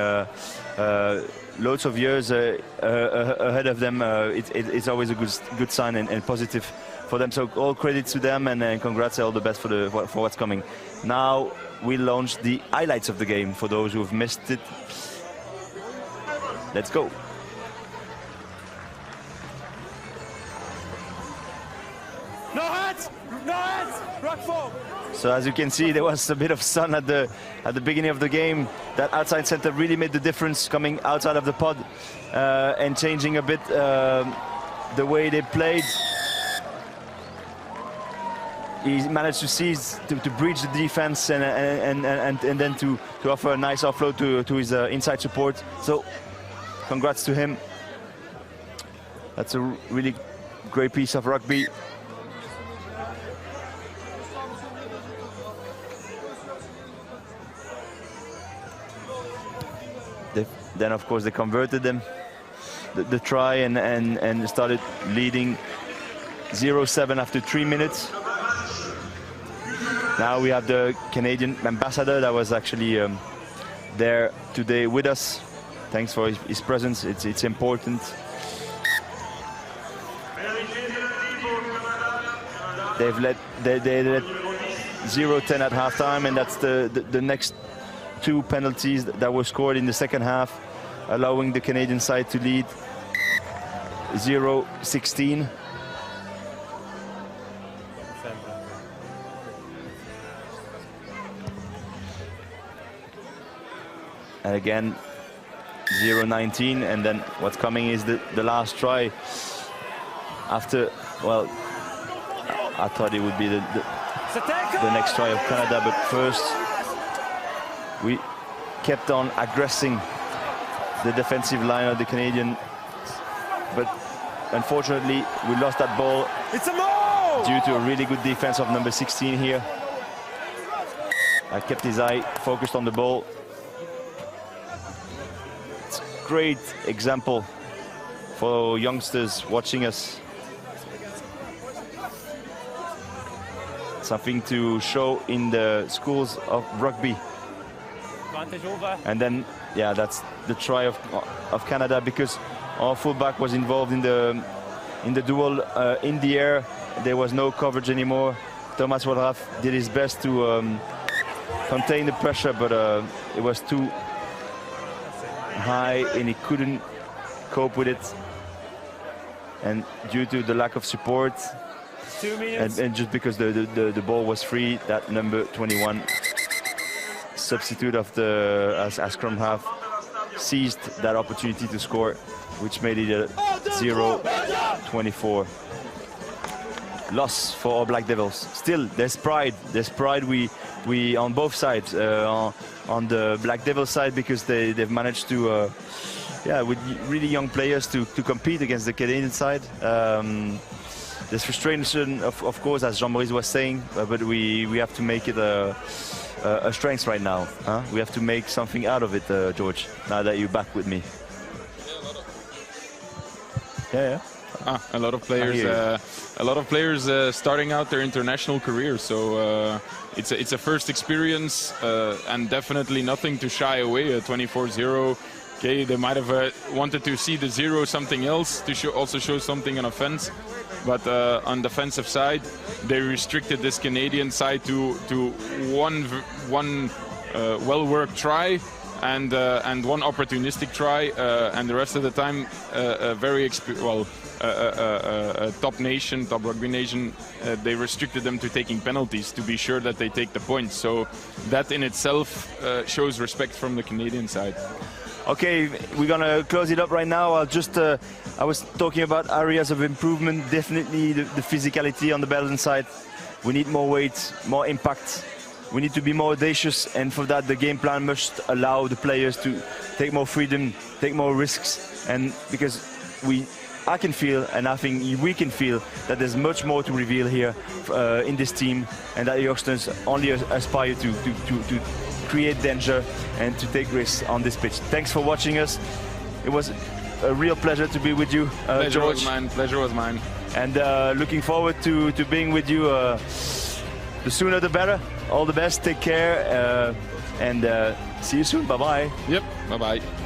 loads of years ahead of them, it's always a good sign and positive for them. So all credit to them, and congrats, all the best for what's coming. Now we launch the highlights of the game for those who have missed it. Let's go. No hands! No hands! Rock form! So as you can see, there was a bit of sun at the beginning of the game. That outside center really made the difference, coming outside of the pod and changing a bit the way they played. He managed to seize, to breach the defense and then to offer a nice offload to his inside support. So congrats to him. That's a really great piece of rugby. Then of course they converted them, the try, and started leading 0-7 after 3 minutes. Now we have the Canadian ambassador that was actually there today with us. Thanks for his presence. It's important. They led 0-10 at halftime, and that's the next 2 penalties that were scored in the second half, allowing the Canadian side to lead 0-16. And again 0-19, and then what's coming is the last try. After, well, I thought it would be the next try of Canada, but first we kept on aggressing the defensive line of the Canadian, but unfortunately we lost that ball due to a really good defense of number 16 here. I kept his eye focused on the ball. It's a great example for youngsters watching us. Something to show in the schools of rugby. And then, yeah, that's the try of Canada, because our fullback was involved in the duel in the air. There was no coverage anymore. Thomas Wadraff did his best to contain the pressure, but it was too high and he couldn't cope with it. And due to the lack of support, 2 minutes. and just because the ball was free, that number 21 substitute of the as scrum half seized that opportunity to score, which made it a 0-24 loss for our Black Devils. Still, there's pride. There's pride. We on both sides. On the Black Devil side, because they've managed to, with really young players to compete against the Canadian side. There's frustration, of course, as Jean-Maurice was saying, but we have to make it a strength right now. Huh? We have to make something out of it, George. Now that you're back with me. Yeah. A lot of players starting out their international career. So it's a first experience and definitely nothing to shy away. 24-0. Okay, they might have wanted to see the 0 something else to also show something on offense. But on the defensive side, they restricted this Canadian side to one well-worked try and one opportunistic try, and the rest of the time a top nation, top rugby nation, they restricted them to taking penalties to be sure that they take the points. So that in itself shows respect from the Canadian side. Okay, we're gonna close it up right now. I was talking about areas of improvement. Definitely the physicality on the Belgian side. We need more weight, more impact. We need to be more audacious, and for that the game plan must allow the players to take more freedom, take more risks, and because I can feel, and I think we can feel, that there's much more to reveal here in this team, and that youngsters only aspire to create danger and to take risks on this pitch. Thanks for watching us. It was a real pleasure to be with you, George. Pleasure was mine. And looking forward to being with you. The sooner the better. All the best. Take care. And see you soon. Bye-bye. Yep. Bye-bye.